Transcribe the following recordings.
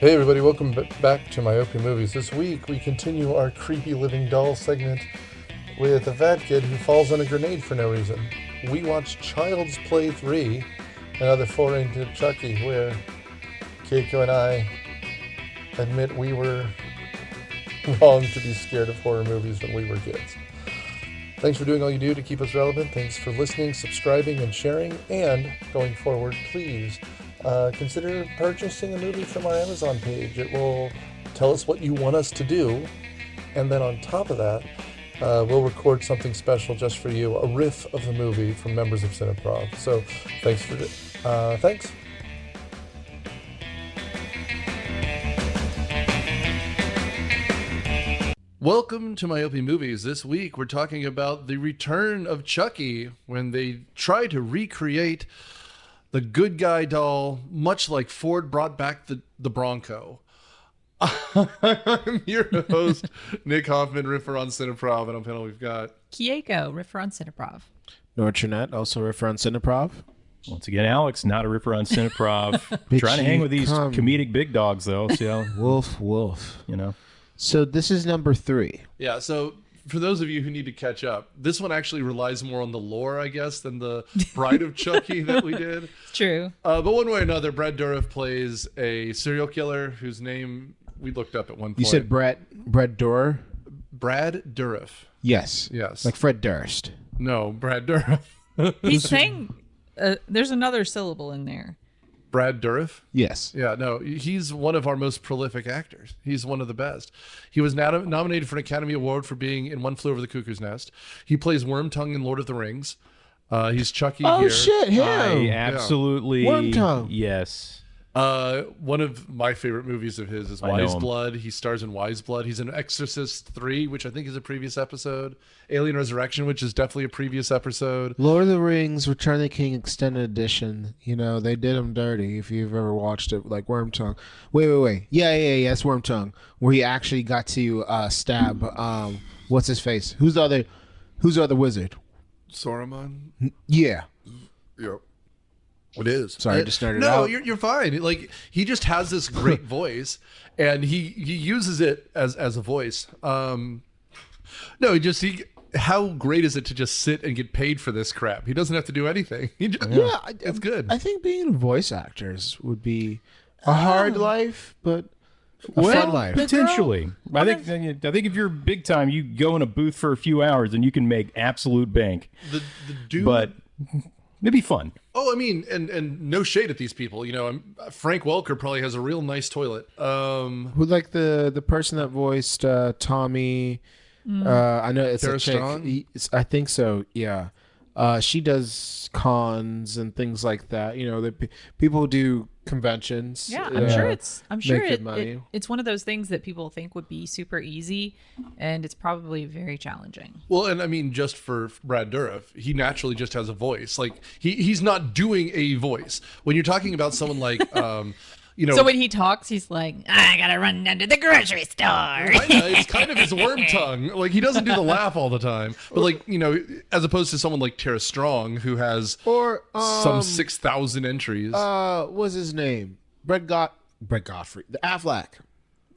Hey everybody, welcome back to Myopia Movies. This week we continue our creepy living doll segment with a fat kid who falls on a grenade for no reason. We watched Child's Play 3, another foray into Chucky, where Keiko and I admit we were wrong to be scared of horror movies when we were kids. Thanks for doing all you do to keep us relevant. Thanks for listening, subscribing, and sharing. And going forward, please consider purchasing a movie from our Amazon page. It will tell us what you want us to do. And then on top of that, we'll record something special just for you, a riff of the movie from members of Cineprov. So thanks. Welcome to Myopia Movies. This week we're talking about the return of Chucky when they try to recreate the good guy doll, much like Ford brought back the Bronco. I'm your host, Nick Hoffman, Riffer on Cineprov, and on panel we've got Kieko, Riffer on Cineprov. Nortronette, also Riffer on Cineprov. Once again, Alex, not a Riffer on Cineprov. Trying to hang with these comedic big dogs, though. See how Wolf. you know. So this is number 3. Yeah, so for those of you who need to catch up, this one actually relies more on the lore, I guess, than the Bride of Chucky that we did. It's true. But one way or another, Brad Dourif plays a serial killer whose name we looked up at one point. You said Brad Dourif? Brad Dourif. Yes. Yes. Like Fred Durst. No, Brad Dourif. He's saying there's another syllable in there. Brad Dourif? Yes. Yeah, no, he's one of our most prolific actors. He's one of the best. He was nominated for an Academy Award for being in One Flew Over the Cuckoo's Nest. He plays Wormtongue in Lord of the Rings. He's Chucky here. Oh, shit, him. I absolutely... Wormtongue. Yes. One of my favorite movies of his is Wise Blood. He stars in Wise Blood. He's in Exorcist 3, which I think is a previous episode. Alien Resurrection, which is definitely a previous episode. Lord of the Rings, Return of the King Extended Edition. You know, they did him dirty if you've ever watched it, like Wormtongue. Wait. Yeah, it's Wormtongue, where he actually got to stab, what's his face? Who's the other wizard? Saruman? Yeah. Yep. It is. Sorry, I just started No, out. you're fine. Like, he just has this great voice, and he uses it as a voice. How great is it to just sit and get paid for this crap? He doesn't have to do anything. It's good. I think being voice actors would be a hard life, but a Well, fun life. potentially. I think if you're big time, you go in a booth for a few hours and you can make absolute bank. The dude, But it'd be fun. oh, I mean, and no shade at these people. You know, Frank Welker probably has a real nice toilet. Who, like the person that voiced Tommy? I know it's Tara a chick. Strong? I think so. Yeah, she does cons and things like that. You know, people do conventions. Yeah, I'm sure make good money. it's one of those things that people think would be super easy, and it's probably very challenging. Well, and I mean, just for Brad Dourif, he naturally just has a voice. Like he's not doing a voice. When you're talking about someone like, So when he talks, he's like, I gotta run down to the grocery store. it's kind of his worm tongue. Like, he doesn't do the laugh all the time, but like, you know, as opposed to someone like Tara Strong, who has some 6,000 entries. What's his name? Brett Godfrey, the Affleck.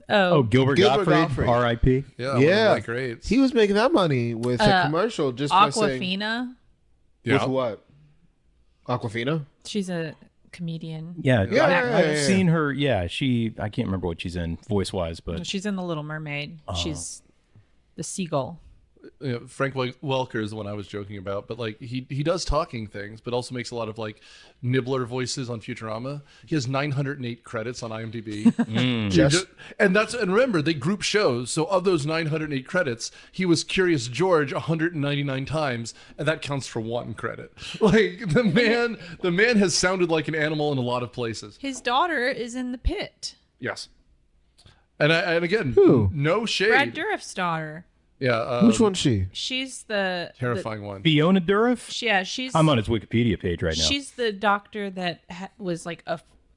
Oh, Gilbert Gottfried. R.I.P. Yeah, one of my greats. He was making that money with a commercial just by saying. Aquafina. With what? Aquafina? She's a comedian. Yeah, Yeah. I've seen her. Yeah, I can't remember what she's in voice-wise, but She's in The Little Mermaid. She's the seagull. You know, Frank Welker is the one I was joking about, but like he does talking things, but also makes a lot of like nibbler voices on Futurama. He has 908 credits on IMDb. And remember, they group shows, so of those 908 credits, he was Curious George 199 times, and that counts for 1 credit. Like the man has sounded like an animal in a lot of places. His daughter is in The Pit. Yes. And again, Who? no shade. Brad Dourif's daughter. Yeah. Which one's she? She's the Terrifying one. Fiona Dourif. Yeah, she's. I'm on his Wikipedia page right now. She's the doctor that was like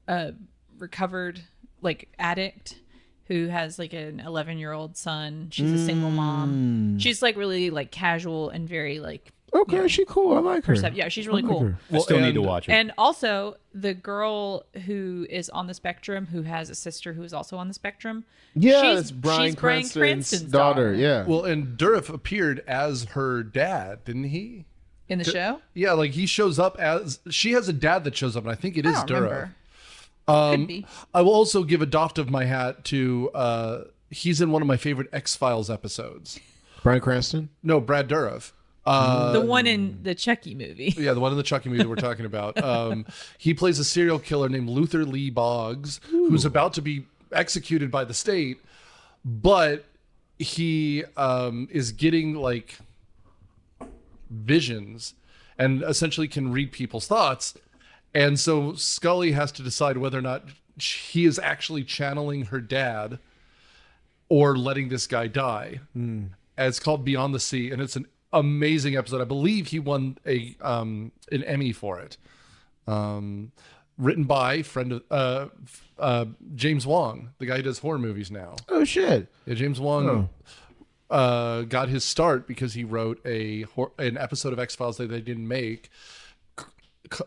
a recovered like addict who has like an 11-year-old son. She's a single mom. She's like really like casual and very like Okay, she cool. I like her. Yeah, she's really cool. her. I still need to watch it. And also the girl who is on the spectrum, who has a sister who is also on the spectrum. Yeah, it's she's Bryan Cranston's daughter. Yeah. Well, and Dourif appeared as her dad, didn't he? In the show? Yeah, like he shows up as she has a dad that shows up, and I think it is I don't Dourif. remember. Could be. I will also give a doff of my hat to he's in one of my favorite X-Files episodes. Bryan Cranston? No, Brad Dourif. The one in the Chucky movie. Yeah, the one in the Chucky movie that we're talking about. He plays a serial killer named Luther Lee Boggs, who's about to be executed by the state, but he is getting like visions and essentially can read people's thoughts. And so Scully has to decide whether or not he is actually channeling her dad or letting this guy die. It's called Beyond the Sea, and it's an amazing episode. I believe he won an Emmy for it. Written by friend of James Wong, the guy who does horror movies now. Oh, shit. Yeah, James Wong got his start because he wrote an episode of X-Files that they didn't make,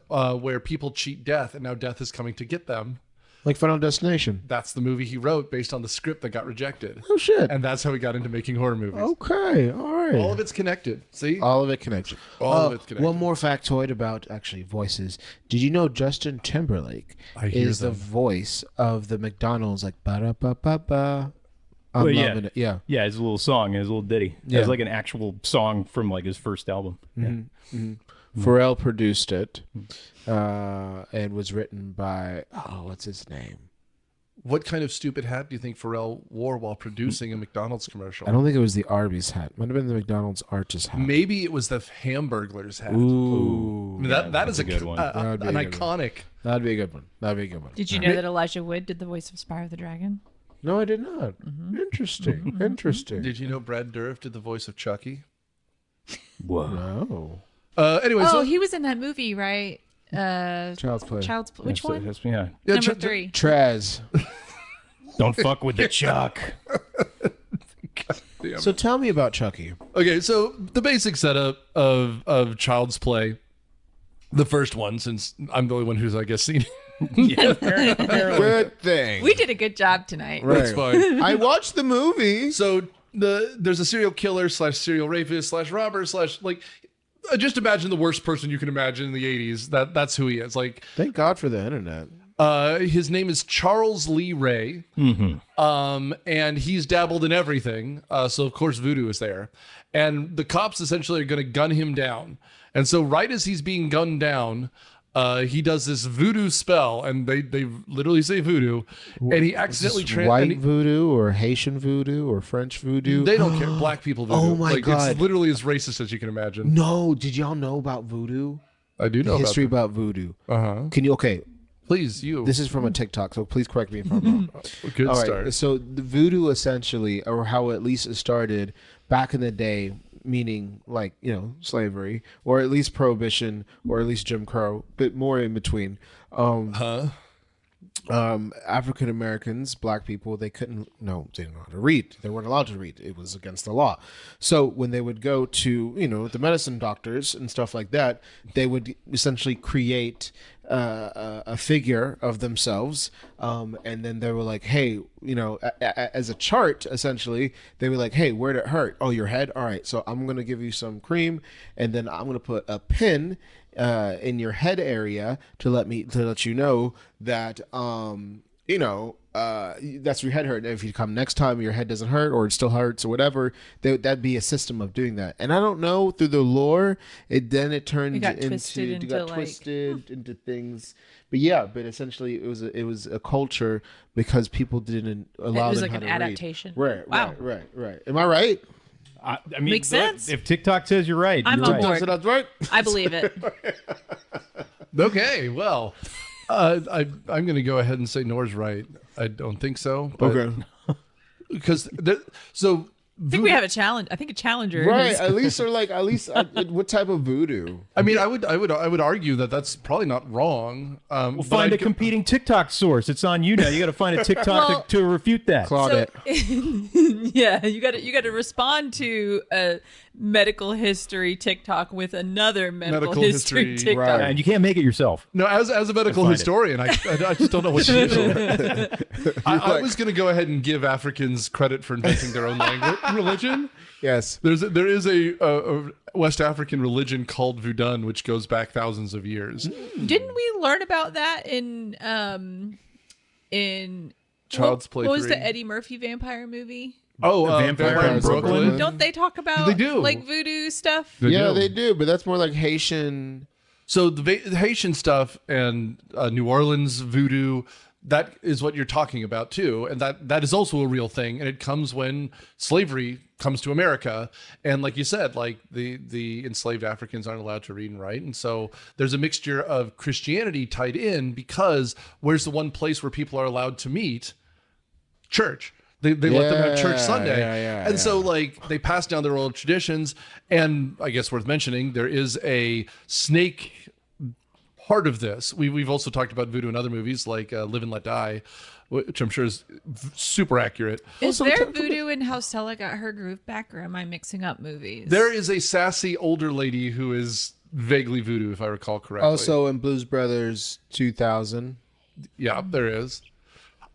where people cheat death, and now death is coming to get them. Like Final Destination. That's the movie he wrote based on the script that got rejected. Oh, shit. And that's how he got into making horror movies. Okay, all right. All of it's connected. See? All of it connected. All of it's connected. One more factoid about actually voices. Did you know Justin Timberlake is the voice of the McDonald's like ba-da-ba-ba-ba? I'm loving it. Yeah. Yeah, his little song, his little ditty. Yeah. It's like an actual song from like his first album. Pharrell produced it and was written by, what's his name? What kind of stupid hat do you think Pharrell wore while producing a McDonald's commercial? I don't think it was the Arby's hat. Might have been the McDonald's artist hat. Maybe it was the Hamburglar's hat. Ooh. I mean, that is a good one. That'd be an a good iconic. That'd be a good one. That'd be a good one. Did you know that Elijah Wood did the voice of Spyro the Dragon? No, I did not. Interesting. Interesting. Did you know Brad Dourif did the voice of Chucky? Whoa. No. Anyway, Oh, so he was in that movie, right? Child's Play. Which one? Yeah. Number 3. Trez. Don't fuck with the Chuck. So tell me about Chucky. okay, so the basic setup of Child's Play, the first one, since I'm the only one who's I guess seen. Yeah, apparently. Good thing. We did a good job tonight. Right. That's fine. I watched the movie. So there's a serial killer / serial rapist / robber / like. Just imagine the worst person you can imagine in the 80s. That's who he is. Like, Thank God for the internet. his name is Charles Lee Ray. And he's dabbled in everything. So of course voodoo is there. And the cops essentially are going to gun him down. And so right as he's being gunned down, he does this voodoo spell, and they literally say voodoo, and he accidentally White voodoo or Haitian voodoo or French voodoo? They don't care. Black people voodoo. Oh my God. It's literally as racist as you can imagine. No, did y'all know about voodoo? I do know History about about voodoo. Uh-huh. Can you, okay, Please, you. this is from a TikTok, so please correct me if I'm wrong. Good All right, start. so the voodoo essentially, or how at least it started back in the day, meaning like, slavery, or at least prohibition, or at least Jim Crow, but more in between. African Americans, black people, they didn't know how to read. They weren't allowed to read. It was against the law. So when they would go to, the medicine doctors and stuff like that, they would essentially create a figure of themselves. And then they were like, hey, as a chart, essentially, they were like, hey, where'd it hurt? Oh, your head? All right. So I'm going to give you some cream, and then I'm going to put a pin in your head area to let you know that that's your head hurt. And if you come next time, your head doesn't hurt, or it still hurts, or whatever. That'd be a system of doing that. And I don't know, through the lore, it turned got into twisted into things. But yeah, essentially it was a culture because people didn't allow It was them like how an to read. adaptation. Right. Wow. Right. Am I right? I mean, Makes sense. If TikTok says you're right, I'm you're on right. board. So that's right. I believe it. Okay, well, I'm going to go ahead and say Nora's right. I don't think so. But, Okay. Because I think we have a challenge. I think a challenger. Right. is- At least what type of voodoo? I mean, I would argue that that's probably not wrong. We'll find a competing TikTok source. It's on you now. You got to find a TikTok Well- to refute that. Claudette. Yeah, you got to respond to medical history TikTok with another medical Medical history history, TikTok. right. And you can't make it yourself. No, as a medical find it. historian, I just don't know what to do. I was going to go ahead and give Africans credit for inventing their own language, religion. Yes. There is a West African religion called Voodoo, which goes back thousands of years. Didn't we learn about that in Child's Play What was 3. the Eddie Murphy vampire movie? Oh, Vampire Vampire in in Brooklyn. Brooklyn. Don't they talk about They do. like voodoo stuff? Yeah, they do, but that's more like Haitian. So the Haitian stuff and New Orleans voodoo, that is what you're talking about too, and that is also a real thing, and it comes when slavery comes to America, and like you said, like the enslaved Africans aren't allowed to read and write, and so there's a mixture of Christianity tied in, because where's the one place where people are allowed to meet? Church. They let them have church Sunday. And so like they pass down their old traditions. And I guess worth mentioning, there is a snake part of this. We've also talked about voodoo in other movies like Live and Let Die, which I'm sure is super accurate. Is there voodoo in How Stella Got Her Groove Back, or am I mixing up movies? There is a sassy older lady who is vaguely voodoo, if I recall correctly. Also in Blues Brothers 2000. Yeah, there is.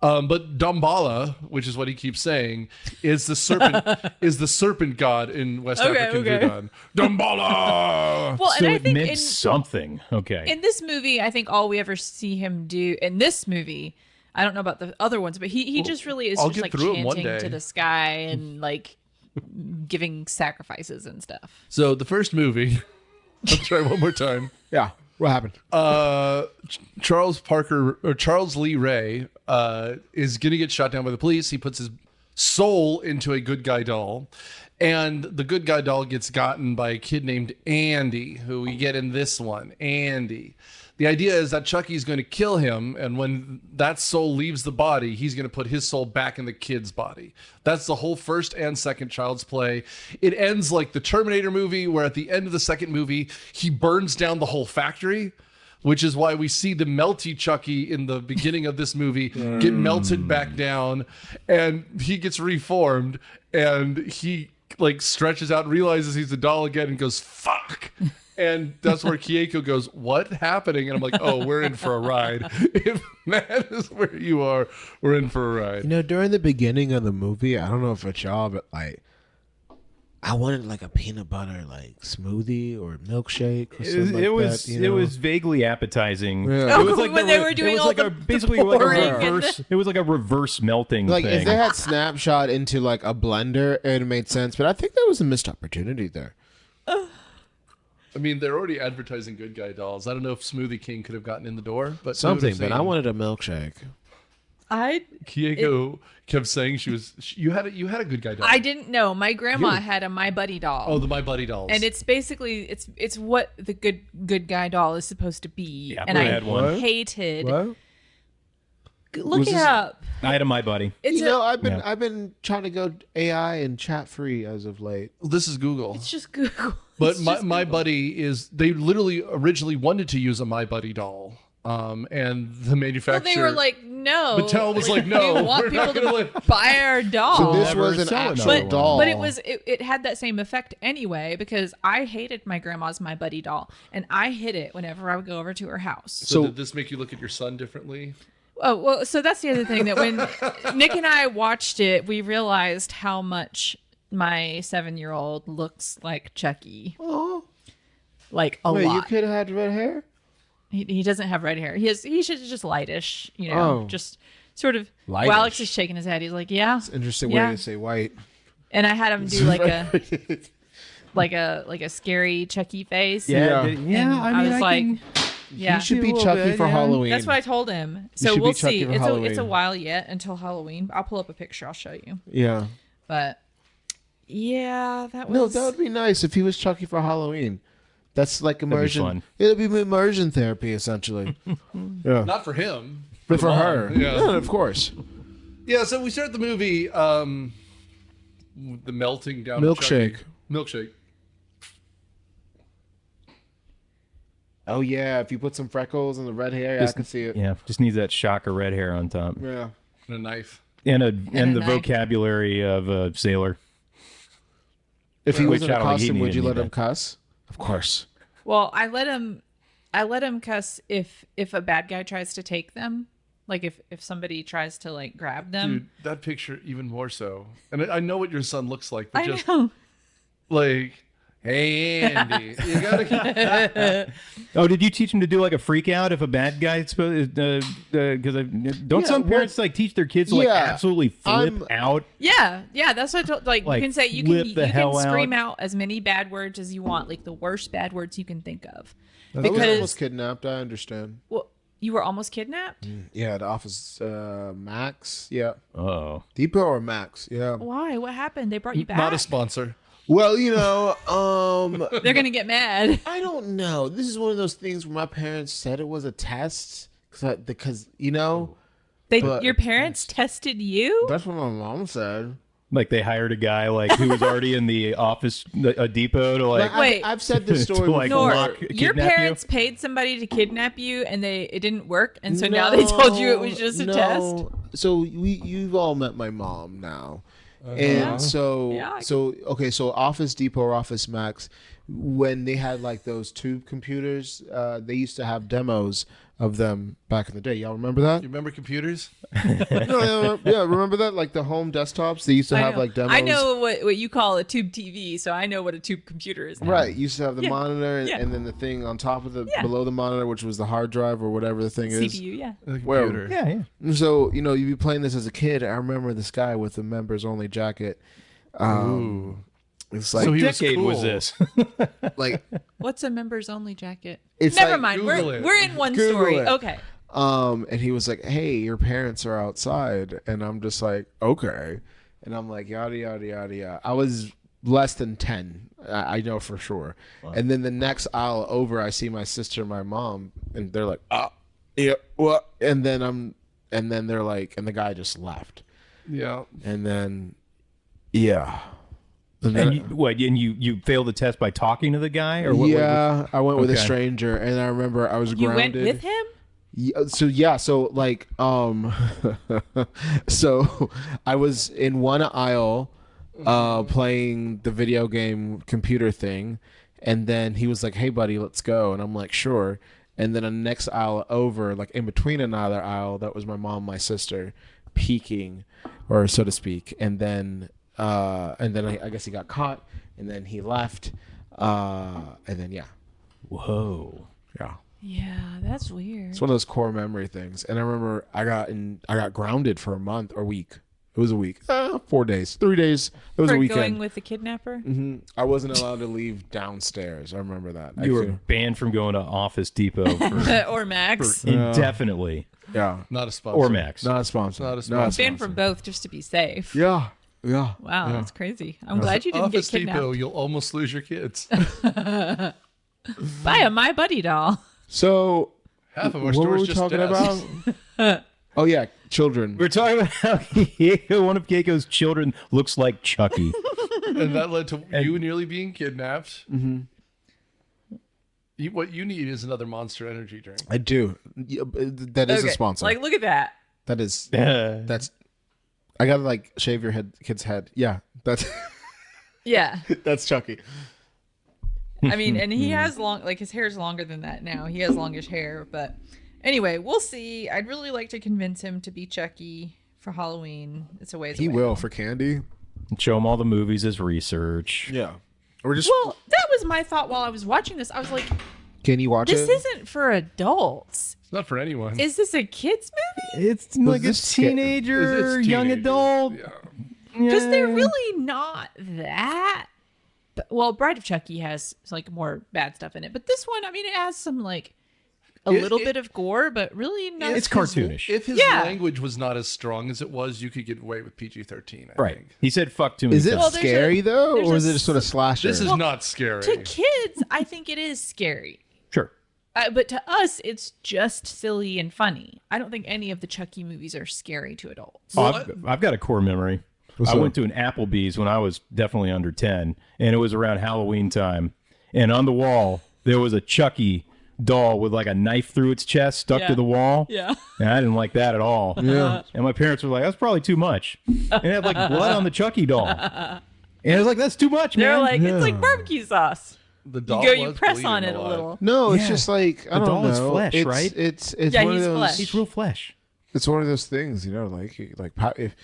But Damballa, which is what he keeps saying, is the serpent god in West African voodoo. Damballa. Well, So and I it think meant something. Okay. in this movie, I think all we ever see him do in this movie, I don't know about the other ones, but he just really is I'll just get like through it one chanting day. to the sky and like giving sacrifices and stuff. So the first movie, I'll try one more time. Yeah. What happened? Charles Lee Ray is going to get shot down by the police. He puts his soul into a good guy doll, and the good guy doll gets gotten by a kid named Andy, who we get in this one. Andy. The idea is that Chucky's going to kill him, and when that soul leaves the body, he's going to put his soul back in the kid's body. That's the whole first and second Child's Play. It ends like the Terminator movie, where at the end of the second movie, he burns down the whole factory, which is why we see the melty Chucky in the beginning of this movie get melted back down, and he gets reformed, and he like stretches out, realizes he's a doll again, and goes, fuck. And that's where Kieko goes, what happening? And I'm like, oh, we're in for a ride. If that is where you are, we're in for a ride. You know, during the beginning of the movie, I don't know if it's y'all, but like, I wanted like a peanut butter like smoothie or milkshake or something like was that. You know? it was vaguely appetizing. Yeah. It was like When they were doing all the basically like a pouring and reverse. It was like a reverse melting Like thing. if they had Snapshot into like a blender, it made sense. But I think there was a missed opportunity there. I mean, they're already advertising good guy dolls. I don't know if Smoothie King could have gotten in the door, but Something, but I wanted a milkshake. Kieko kept saying you had a good guy doll. I didn't know. My grandma had a My Buddy doll. Oh, the My Buddy dolls. And it's basically it's what the good guy doll is supposed to be. Yeah, and I I had one. hated. What? Look it up. I had a My Buddy. It's You know, Yeah. I've been trying to go AI and chat free as of late. This is Google. it's just Google. But It's my just My Google. Buddy is, they literally originally wanted to use a My Buddy doll. And the Well, manufacturer. they were like, no. Mattel was like, no, We want we're people not to gonna let- buy our doll. So this never was an sell actual another one. doll. But it had that same effect anyway, because I hated my grandma's My Buddy doll, and I hid it whenever I would go over to her house. So did this make you look at your son differently? Oh, well, so that's the other thing, that when Nick and I watched it, we realized how much my 7-year-old looks like Chucky. Oh, Like a wait, you lot. could have had red hair. He doesn't have red hair. He's just lightish, you know, Oh. just sort of. Lightish. While Alex is shaking his head, he's like, yeah. Interesting Yeah. way to say white. And I had him do like a scary Chucky face. Yeah. And I was like, yeah. You should be a little Chucky bit, for yeah. Halloween. That's what I told him. So should be we'll Chucky see. for It's a Halloween. while yet until Halloween. I'll pull up a picture. I'll show you. Yeah. But yeah, that was. No, that would be nice if he was Chucky for Halloween. That's like be immersion. fun. It'll be immersion therapy essentially. Yeah. Not for him. But for mom. her. Yeah. Of course. Yeah, so we start the movie, the melting down of Milkshake. Chucky. Milkshake. Oh yeah, if you put some freckles and the red hair, I can see it. Yeah, just needs that shock of red hair on top, Yeah. And a knife. and a the knife. vocabulary of a sailor. If he was Which in a I don't think he costume, would needed you let either. him cuss? Of course. Well, I let him cuss if a bad guy tries to take them. Like if somebody tries to like grab them. Dude, that picture even more so. And I know what your son looks like, but I just know. like, hey Andy, you gotta. Oh, did you teach him to do like a freak out if a bad guy supposed? Because don't some parents like teach their kids to like Yeah, absolutely flip out? Yeah, that's what I told. Like Like, you can say you flip can the hell scream out as many bad words as you want, like the worst bad words you can think of. I was Because almost kidnapped. I understand. well, you were almost kidnapped. Yeah, the office Max. Yeah, Oh, Depot or Max. Yeah. Why? What happened? They brought you back. Not a sponsor. Well, you know, They're gonna get mad. I don't know. This is one of those things where my parents said it was a test because you know But- Your parents tested you. that's what my mom said. like they hired a guy like who was already in the office, a depot to like. Like, Wait. I've said this story To, like, before. lock- Your kidnap you? parents paid somebody to kidnap you, and it didn't work, and so now they told you it was just a test. So you've all met my mom now, and Yeah. so Yeah, so Office Depot or Office Max, when they had like those tube computers, they used to have demos of them back in the day. Y'all remember that? You remember computers? Yeah, remember that? Like the home desktops, they used to I have know. like demos. I know what you call a tube TV, so I know what a tube computer is now. Right, used to have the Yeah. monitor Yeah. and then the thing on top of the Yeah. below the monitor, which was the hard drive or whatever the thing is. CPU, yeah. The Well, computer. Yeah, yeah. So, you know, you'd be playing this as a kid. I remember this guy with the members only jacket. Ooh. It's like, So he was Decade was cool. this? like What's a members only jacket? It's Never like- mind. Google We're it. we're in one Google story. it. Okay. and he was like, "Hey, your parents are outside," and I'm just like, "Okay," and I'm like, yada yada yada yada. I was less than 10, I know for sure. And then the next aisle over, I see my sister and my mom, and they're like, yeah, what?" And then they're like, and the guy just left, Yeah. and then, yeah. And And you failed the test by talking to the guy, or what? yeah, I went with a Okay. stranger, and I remember I was You grounded. went with him? So like so I was in one aisle playing the video game computer thing, and then he was like, "Hey buddy, let's go," and I'm like, "Sure." And then the next aisle over, like in between another aisle, that was my mom, my sister peeking, or so to speak, and then I guess he got caught, and then he left, and then yeah. Yeah, that's weird. It's one of those core memory things. And I remember I got grounded for a month or week. It was a week. 4 days. 3 days. It was For a weekend. going with the kidnapper? I wasn't allowed to leave downstairs. I remember that. You were banned from going to Office Depot for Or Max. indefinitely, yeah. Not a sponsor. or Max. Not a sponsor. Not a sponsor. Banned from both just to be safe. Yeah. Yeah. Wow, that's crazy. I'm glad you didn't Office get kidnapped. Depot, you'll almost lose your kids. Buy a My Buddy doll. So Half of our what were stores we just talking desks. about? Oh yeah, children. We're talking about how one of Keiko's children looks like Chucky. And that led to you nearly being kidnapped. Mm-hmm. What you need is another Monster Energy drink. I do. That is a sponsor. Like, look at that. That is. Yeah. That's. I gotta like shave your kid's head. Yeah, that's Yeah. that's Chucky. I mean, and he has his hair's longer than that now. He has longish hair, but anyway, we'll see. I'd really like to convince him to be Chucky for Halloween. It's a ways He away. will for candy. Show him all the movies as research. Yeah. Or just Well, that was my thought while I was watching this. I was like, can you watch this it? isn't for adults. It's not for anyone. Is this a kids movie? It's like a this sca- teenager, It's young teenagers. adult. Yeah. Because they're really not that. Well, Bride of Chucky has like more bad stuff in it, but this one, I mean, it has some like a little bit of gore, but really not. It's cartoonish. If his Yeah. language was not as strong as it was, you could get away with PG-13. I Right. think. He said fuck too many Is it times. Well, there's scary though, there's or a is it just sort of slasher? This is not scary. To kids, I think it is scary. Sure. But to us, it's just silly and funny. I don't think any of the Chucky movies are scary to adults. Oh, I've got a core memory. I up? went to an Applebee's when I was definitely under 10, and it was around Halloween time. And on the wall, there was a Chucky doll with like a knife through its chest stuck Yeah. to the wall. Yeah. And I didn't like that at all. Yeah. And my parents were like, that's probably too much. And it had like blood on the Chucky doll. And I was like, that's too much, man. They're like, Yeah. it's like barbecue sauce. The You doll go, you was press bleeding on it a lot. little. No, it's Yeah. just like I The don't doll know. is flesh, it's, right? It's Yeah, one he's of those. flesh. He's real flesh. It's one of those things, you know, if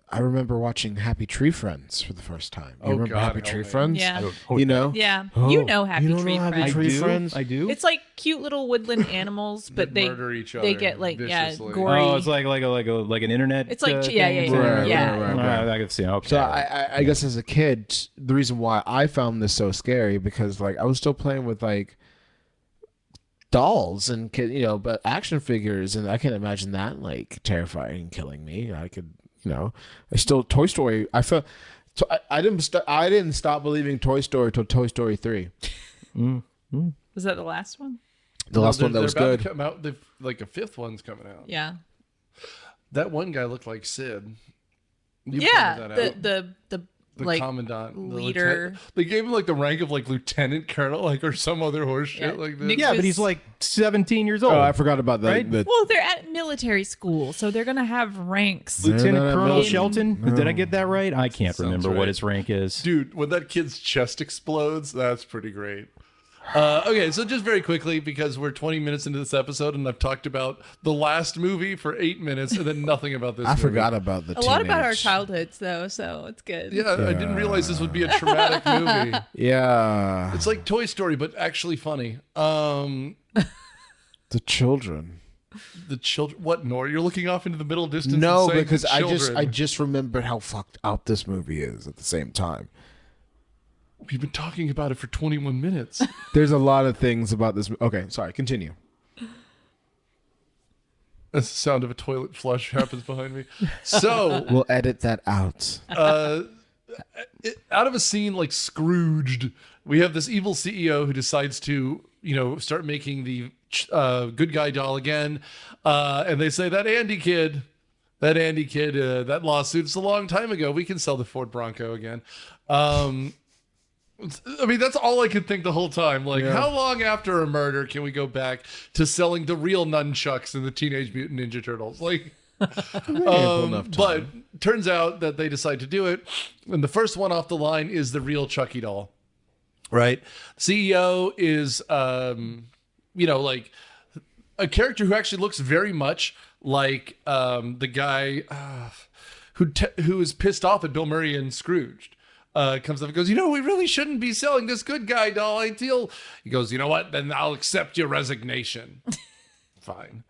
I remember watching Happy Tree Friends for the first time. You Oh, remember God, Happy help Tree me. Friends? Yeah. You know? Yeah. Oh, You know Happy you don't Tree know Happy Friends. Tree Friends? I do. It's like cute little woodland animals, but That they murder each they other get like viciously. gory. Oh, it's like an internet. It's like thing? yeah. Right. I can see. Okay. So I guess as a kid, the reason why I found this so scary because like I was still playing with like dolls and but action figures, and I can't imagine that like terrifying and killing me. I could, I still Toy Story. I felt I didn't stop believing Toy Story till Toy Story 3. Was that the last one? The last one that was they're about good. to come out, like a fifth one's coming out. Yeah. That one guy looked like Sid. You Yeah. pointed that out. The The like commandant, the leader. lieutenant. They gave him like the rank of like lieutenant colonel, like or some other horse shit Yeah. like this. Nick- yeah, but he's like 17 years old. Oh, I forgot about that. Right? Well, they're at military school, so they're gonna have ranks. Lieutenant No. Colonel Shelton. Did I get that right? I can't Sounds remember right. what his rank is. Dude, when that kid's chest explodes, that's pretty great. Okay, so just very quickly, because we're 20 minutes into this episode and I've talked about the last movie for 8 minutes and then nothing about this I movie. forgot about the A lot about our teenage- childhoods, though, so it's good. Yeah, I didn't realize this would be a traumatic movie. Yeah. It's like Toy Story, but actually funny. The children. The children. What, Nor? You're looking off into the middle distance. No, and saying because the I children. just remembered how fucked up this movie is at the same time. We've been talking about it for 21 minutes. There's a lot of things about this. Okay, sorry, continue. That's the sound of a toilet flush happens behind me. So, We'll edit that out. out of a scene like Scrooged, we have this evil CEO who decides to, start making the good guy doll again. And they say, that Andy kid, that lawsuit's a long time ago. We can sell the Ford Bronco again. I mean, that's all I could think the whole time. Like, how long after a murder can we go back to selling the real nunchucks in the Teenage Mutant Ninja Turtles? Like, but turns out that they decide to do it. And the first one off the line is the real Chucky doll, right? CEO is, like a character who actually looks very much like the guy who is pissed off at Bill Murray and Scrooged. Comes up and goes, we really shouldn't be selling this good guy doll. He goes, you know what? Then I'll accept your resignation. Fine.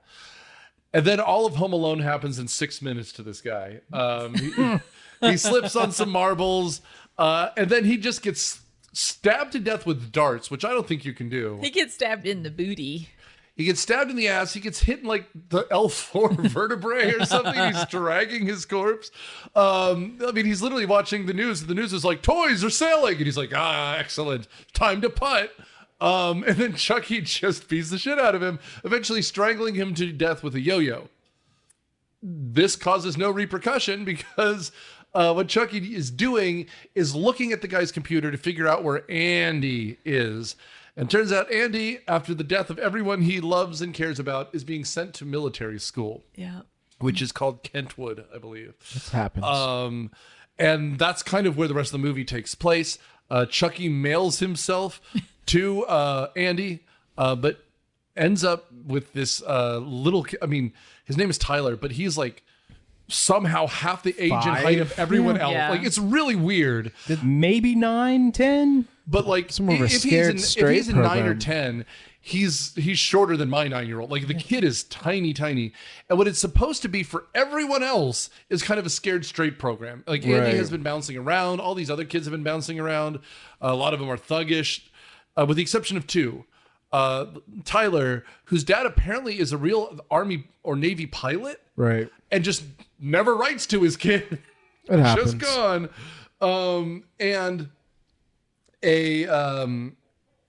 And then all of Home Alone happens in 6 minutes to this guy. He slips on some marbles, and then he just gets stabbed to death with darts, which I don't think you can do. He gets stabbed in the booty. He gets stabbed in the ass. He gets hit in like the L4 vertebrae or something. He's dragging his corpse. He's literally watching the news. The news is like, toys are selling. And he's like, excellent. Time to putt. And then Chucky just beats the shit out of him, eventually strangling him to death with a yo-yo. This causes no repercussion because what Chucky is doing is looking at the guy's computer to figure out where Andy is. And turns out Andy, after the death of everyone he loves and cares about, is being sent to military school, Yeah. which is called Kentwood, I believe. This happens. And that's kind of where the rest of the movie takes place. Chucky mails himself to Andy, but ends up with this his name is Tyler, but he's like somehow half the age and height of everyone else. Yeah. Like, it's really weird. Maybe 9, 10. But like, It's more of a if scared he's straight in 9 or program. 10, he's shorter than my 9-year-old. Like, the kid is tiny. And what it's supposed to be for everyone else is kind of a scared straight program. Like, Andy Right. has been bouncing around. All these other kids have been bouncing around. A lot of them are thuggish, with the exception of 2. Tyler, whose dad apparently is a real Army or Navy pilot, right. and just never writes to his kid. It happens. Just gone. And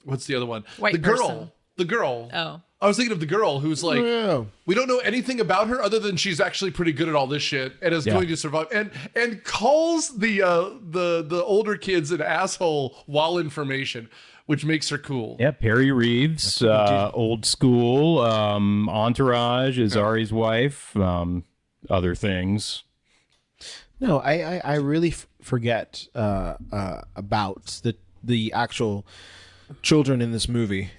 what's the other one? White the girl. person. The girl. Oh. I was thinking of the girl who's like, Yeah. we don't know anything about her other than she's actually pretty good at all this shit and is going to survive. And calls the older kids an asshole while information, which makes her cool. Yeah, Perry Reeves, old school, Entourage is Ari's wife, other things. No, I really forget about the actual children in this movie.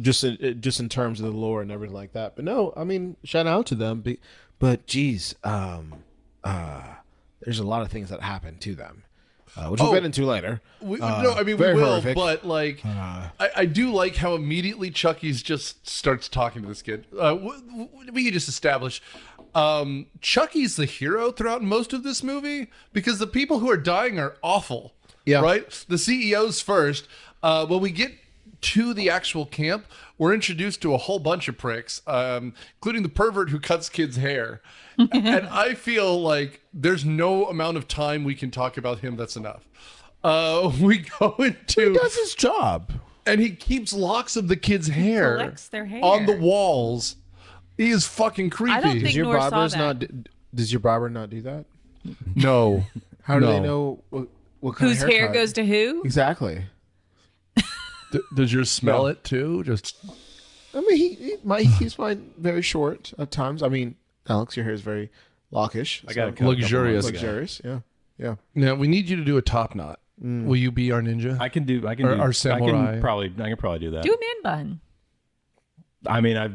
Just in terms of the lore and everything like that. But no, I mean, shout out to them. But geez, there's a lot of things that happen to them, which we'll get into later. No, I mean, we will, horrific. But like, I do like how immediately Chucky's just starts talking to this kid. We can just establish Chucky's the hero throughout most of this movie because the people who are dying are awful. Yeah. Right? The CEOs first. When we get to the actual camp, we're introduced to a whole bunch of pricks, including the pervert who cuts kids' hair. And I feel like there's no amount of time we can talk about him that's enough. We go into... He does his job. And he keeps locks of the kids' hair, collects their hair on the walls. He is fucking creepy. I don't think Does your Nor saw barbers that. Does your barber not do that? No. How do they know what kind Whose of hair haircut? goes to who? Exactly. Does yours smell it too? Just... I mean, he keeps mine very short at times. I mean, Alex, your hair is very lockish. I got luxurious. Luxurious, yeah. Now we need you to do a top knot. Will you be our ninja? I can do. Our samurai. I can probably do that. Do a man bun. I mean, I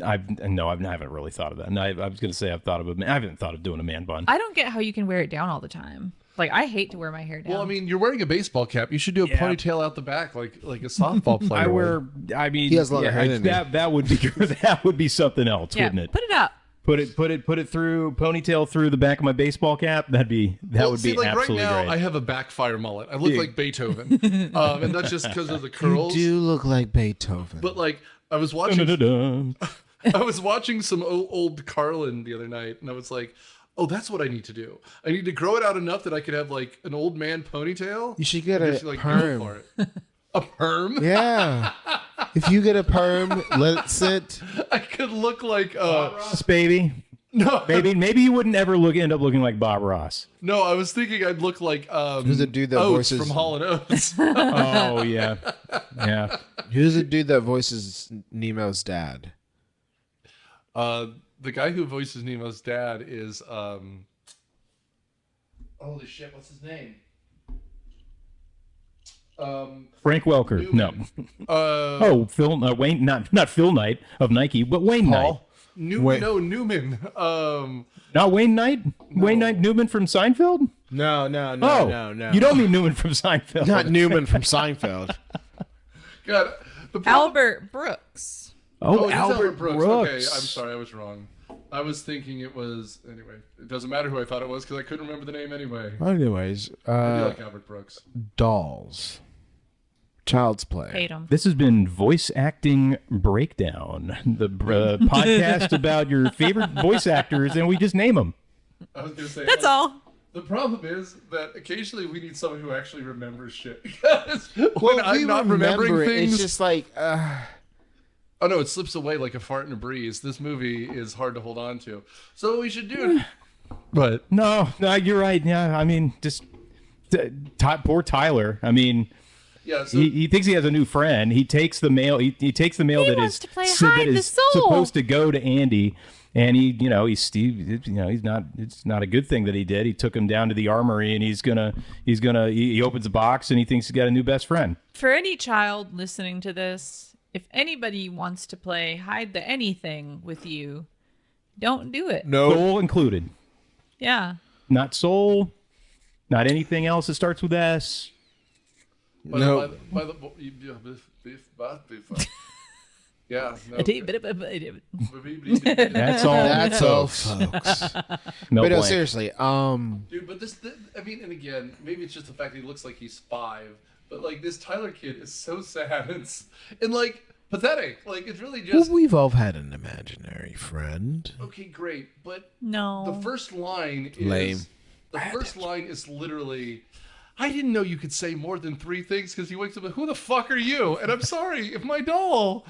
haven't really thought of that. And I was going to say I haven't thought of doing a man bun. I don't get how you can wear it down all the time. Like, I hate to wear my hair down. Well, I mean, you're wearing a baseball cap. You should do a ponytail out the back, like a softball player. He has a lot of hair in me. that would be that would be something else, wouldn't it? Put it up. Put it through ponytail through the back of my baseball cap. That would be like absolutely right now, great. I have a backfire mullet. I look like Beethoven, and that's just because of the curls. You do look like Beethoven. But like, I was watching. I was watching some old Carlin the other night, and I was like, "Oh, that's what I need to do. I need to grow it out enough that I could have like an old man ponytail." You should get a go perm. for it. A perm? Yeah. If you get a perm, let it sit. I could look like Ross, baby. No, maybe you wouldn't ever end up looking like Bob Ross. No, I was thinking I'd look like who's the dude that Oates voices from Hall & Oates. Oh yeah. Who's the dude that voices Nemo's dad? The guy who voices Nemo's dad is holy shit, what's his name? Frank Welker. Newman. No. Phil Wayne, not Phil Knight of Nike, but Wayne Knight. Newman. Not Wayne Knight? No. Wayne Knight Newman from Seinfeld? No. You don't mean Newman from Seinfeld. Not Newman from Seinfeld. God, Albert Brooks. Oh, Albert Brooks. Okay, I'm sorry, I was wrong. I was thinking it was anyway. It doesn't matter who I thought it was because I couldn't remember the name anyway. Anyways, I do like Albert Brooks. Dolls. Child's Play. Hate him. This has been Voice Acting Breakdown, the podcast about your favorite voice actors, and we just name them. I was gonna say that's all. The problem is that occasionally we need someone who actually remembers shit. Because when I'm not remembering things, it's just like. Oh no, it slips away like a fart in a breeze. This movie is hard to hold on to. So what we should do. But no, you're right. Yeah, I mean, just poor Tyler. I mean. Yeah, so, he thinks he has a new friend. He takes the mail. He takes the mail that is supposed to go to Andy, and he's not. It's not a good thing that he did. He took him down to the armory, and he opens a box, and he thinks he's got a new best friend. For any child listening to this, if anybody wants to play hide the anything with you, don't do it. No, soul included. Yeah. Not soul. Not anything else that starts with S. No. Yeah. No. That's all. That's all, folks. But no, seriously. Dude, but I mean, and again, maybe it's just the fact that he looks like he's 5, but like this Tyler kid is so sad and like pathetic. Like it's really just. Well, we've all had an imaginary friend. Okay, great, but no. The first line is lame. The first line is literally. I didn't know you could say more than 3 things because he wakes up and, who the fuck are you? And I'm sorry, if my doll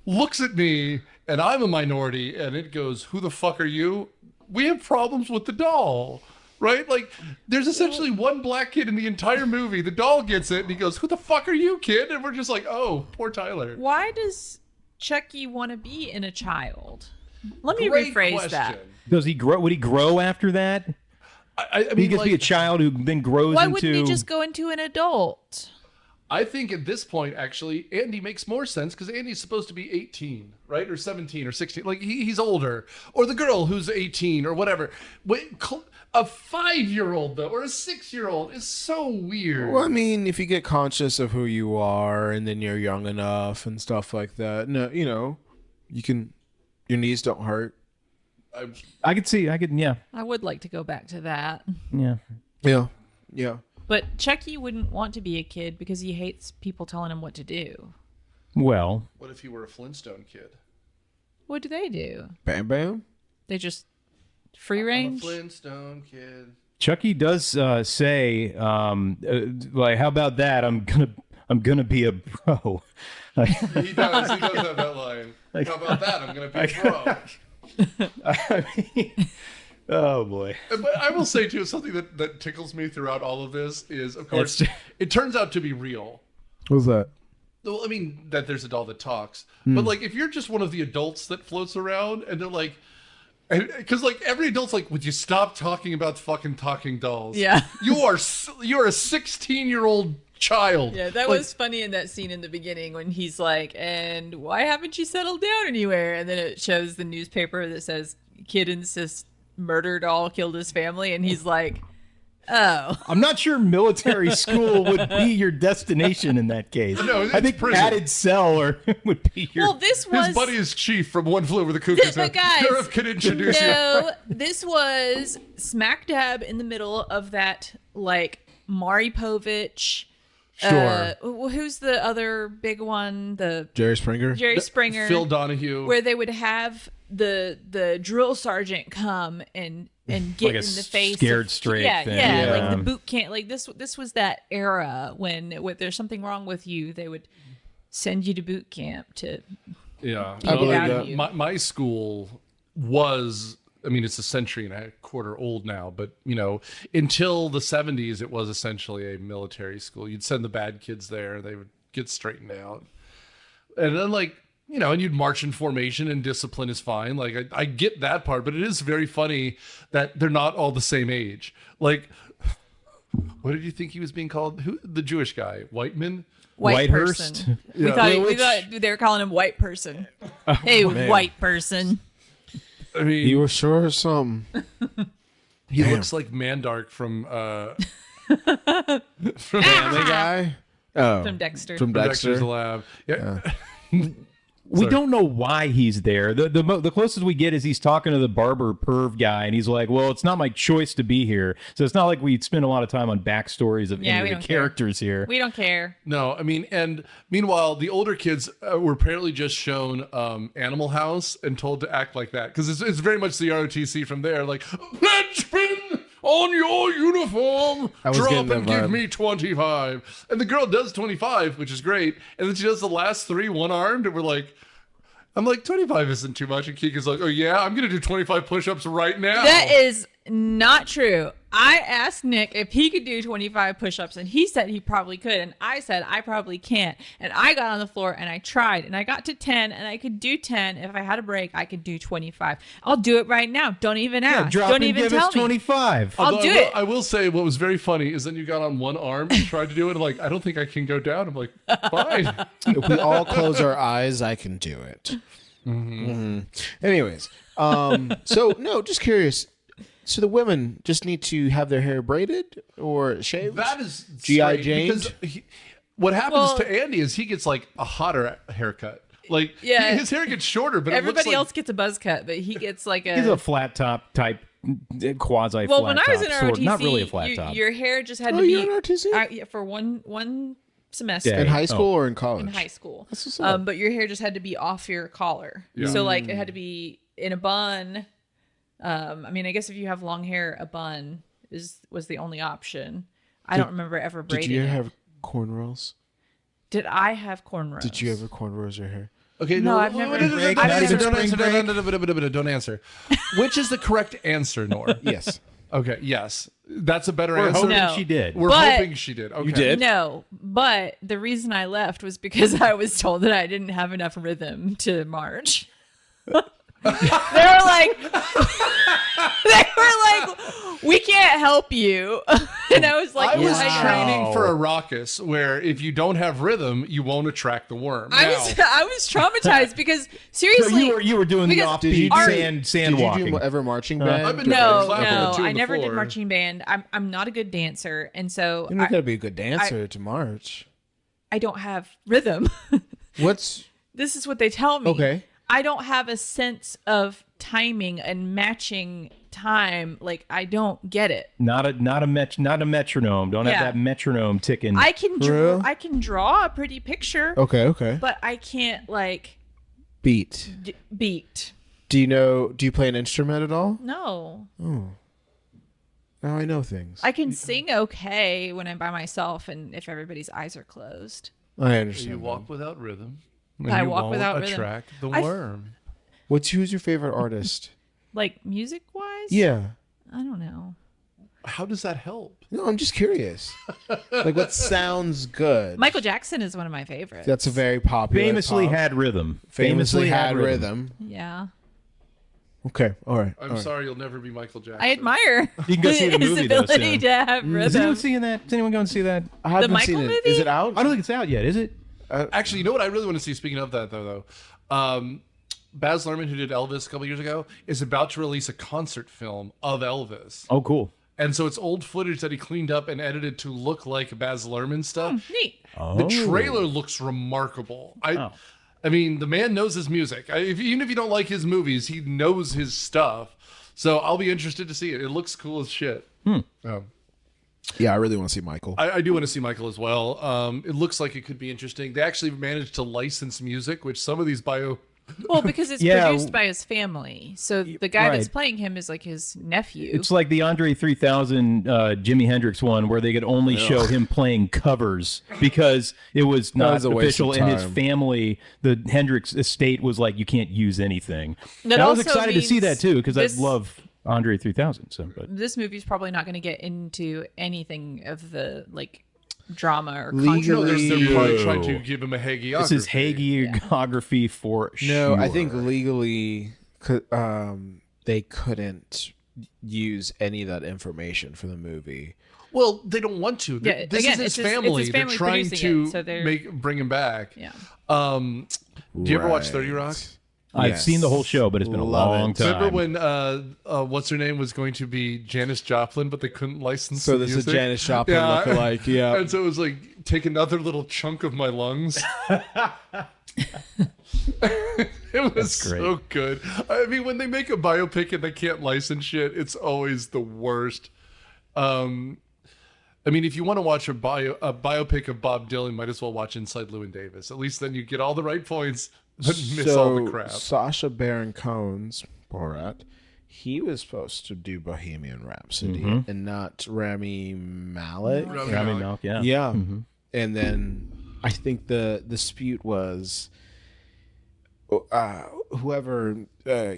looks at me and I'm a minority and it goes, who the fuck are you? We have problems with the doll, right? Like, there's essentially one black kid in the entire movie. The doll gets it and he goes, who the fuck are you, kid? And we're just like, oh, poor Tyler. Why does Chucky want to be in a child? Let me rephrase that. Does he grow? Would he grow after that? I mean, he gets to be a child who then grows Why into. wouldn't he just go into an adult? I think at this point, actually, Andy makes more sense because Andy's supposed to be 18, right? Or 17 or 16. Like, he's older. Or the girl who's 18 or whatever. A 5-year-old, though, or a 6-year-old is so weird. Well, I mean, if you get conscious of who you are and then you're young enough and stuff like that, no, you can, your knees don't hurt. I could see. Yeah. I would like to go back to that. Yeah. Yeah. But Chucky wouldn't want to be a kid because he hates people telling him what to do. Well. What if he were a Flintstone kid? What do they do? Bam, bam. They just free range? I'm a Flintstone kid. Chucky does say, like, how about that? I'm gonna be a bro. He does have that line. How about that? I'm gonna be a bro. I mean, oh boy. But I will say too, something that tickles me throughout all of this is, of course, it turns out to be real. What's that? Well, I mean, that there's a doll that talks. But like, if you're just one of the adults that floats around and they're like, because like every adult's like, would you stop talking about fucking talking dolls? Yeah. You're a 16-year-old child. Yeah, that Like, was funny in that scene in the beginning when he's like, and why haven't you settled down anywhere? And then it shows the newspaper that says, kid insists murder doll killed his family. And he's like, oh. I'm not sure military school would be your destination in that case. No, it's I think prison. padded cell would be your. Well, this was... His buddy is Chief from One Flew Over the Cuckoo's But Nest. guys, Sheriff can introduce you. No, this was smack dab in the middle of that, like, Maury Povich. Sure. Who's the other big one? The Jerry Springer. Jerry Springer. Phil Donahue. Where they would have the drill sergeant come and get Like a in the face scared of, straight yeah, thing. yeah, Yeah. like the boot camp. Like this was that era when there's something wrong with you, they would send you to boot camp to Yeah. beat it out that. of you. My school was, I mean, it's a century and a quarter old now, but, until the 70s, it was essentially a military school. You'd send the bad kids there, they would get straightened out. And then, and you'd march in formation and discipline is fine. Like, I get that part, but it is very funny that they're not all the same age. Like, what did you think he was being called? Who? The Jewish guy, Whiteman? White Whitehurst? person. Yeah. We thought they were calling him white person. Hey, white person. I mean, You were sure of something. he looks like Mandark from Family Guy. Oh, From Dexter. From Dexter's Dexter. Lab. Yeah. We don't know why he's there. The closest we get is he's talking to the barber perv guy, and he's like, "Well, it's not my choice to be here." So it's not like we spend a lot of time on backstories of Yeah, any we of don't the care. characters here. We don't care. No, I mean, and meanwhile, the older kids were apparently just shown Animal House and told to act like that because it's very much the ROTC from there. Like, pledge pin on your uniform, I was drop getting and that give vibe. me 25. And the girl does 25, which is great. And then she does the last 3 one-armed, and I'm like, 25 isn't too much. And Kika's like, oh yeah, I'm going to do 25 push-ups right now. That is not true. I asked Nick if he could do 25 push-ups, and he said he probably could, and I said I probably can't. And I got on the floor and I tried, and I got to 10, and I could do 10. If I had a break, I could do 25. I'll do it right now. Don't even ask. Drop Don't and even give tell us me. 25. I'll Although do it. I will say what was very funny is then you got on one arm and tried to do it. And like, I don't think I can go down. I'm like, fine. If we all close our eyes, I can do it. Mhm. Anyways, so no, just curious. So the women just need to have their hair braided or shaved? That is G.I. strange, Jane? because what happens Well- to Andy is he gets like a hotter haircut. Like, Yeah. his hair gets shorter, but Everybody it looks else gets a buzz cut, but he gets like He's a flat top type, quasi flat Well, when I was in top, sort of. ROTC, Not really a flat top. your hair just had Oh, to be you're in ROTC? Yeah, for one semester. Yeah. In high school or in college? In high school. what's up. But your hair just had to be off your collar. Yeah. So like it had to be in a bun. I mean, I guess if you have long hair, a bun was the only option. I don't remember ever Did braiding you it. ever have cornrows? Did I have cornrows? Did you ever cornrows your hair? Okay, No, I've never- Don't answer. Which is the correct answer, Nora? Yes. Okay, yes. That's a better We're answer. hoping No. she did. We're But- hoping she did. Okay. You did? No, but the reason I left was because I was told that I didn't have enough rhythm to march. They were like, we can't help you. And I was like, I was I know. training for a raucous where if you don't have rhythm, you won't attract the worm. I was traumatized because seriously, So you were doing the because offbeat sand Did walking. you do ever marching band? I've been no, clapping no, with two I on the never did floor. marching band. I'm not a good dancer, and so You're not gonna be a good dancer to march. I don't have rhythm. What's This is what they tell me. Okay. I don't have a sense of timing and matching time. Like I don't get it. Not a metronome. Don't Yeah. have that metronome ticking. I can real? I can draw a pretty picture, okay? but I can't like Beat. beat. Do you play an instrument at all? No. Now I know things. I can sing okay when I'm by myself and if everybody's eyes are closed. I understand. You walk without rhythm. And I you walk won't without rhythm. attract the I- worm. Who's your favorite artist? Like music wise? Yeah. I don't know. How does that help? No, I'm just curious. Like what sounds good? Michael Jackson is one of my favorites. That's a very popular. famously pop. had rhythm. Famously had rhythm. Yeah. Okay. All right. I'm sorry, you'll never be Michael Jackson. I admire You can go see the his movie, though, ability soon. to have Is rhythm. anyone seeing that? Is anyone going to see that? I haven't Michael seen it. movie? Is it out? I don't think it's out yet. Is it? Actually, you know what I really want to see? Speaking of that, though, Baz Luhrmann, who did Elvis a couple years ago, is about to release a concert film of Elvis. Oh, cool. And so it's old footage that he cleaned up and edited to look like Baz Luhrmann stuff. Neat. The trailer looks remarkable. I mean, the man knows his music. Even if you don't like his movies, he knows his stuff. So I'll be interested to see it. It looks cool as shit. Yeah, I really want to see Michael. I do want to see Michael as well. It looks like it could be interesting. They actually managed to license music, which some of these Well, because it's Yeah. produced by his family. So the guy that's Right. playing him is like his nephew. It's like the Andre 3000 Jimi Hendrix one where they could only show him playing covers because it was not was a waste of official, and his time. family, the Hendrix estate, was like, you can't use anything. That And I was also excited to see means that too because I this- love Andre 3000. So, but This movie's probably not going to get into anything of the like drama or Legally- controversy. they're probably trying to give him a hagiography. this is hagiography for sure. No, I think legally, they couldn't use any of that information for the movie. Well, they don't want to. Yeah, This again, is his it's his family. family They're trying producing to it, so they're- bring him back. Yeah. Do you ever watch 30 Rock? I've Yes. seen the whole show, but it's been a Love long it. time. Remember when what's her name was going to be Janis Joplin, but they couldn't license So the this is music? Janis Joplin lookalike, yeah. And so it was like take another little chunk of my lungs. It was great. so good. I mean, when they make a biopic and they can't license shit, it's always the worst. I mean, if you want to watch a biopic of Bob Dylan, might as well watch Inside Llewyn Davis. At least then you get all the right points, but miss all the crap. Sacha Baron Cohen's Borat, he was supposed to do Bohemian Rhapsody and not Rami Malek. Rami Malek, yeah. Yeah. And then I think the dispute was whoever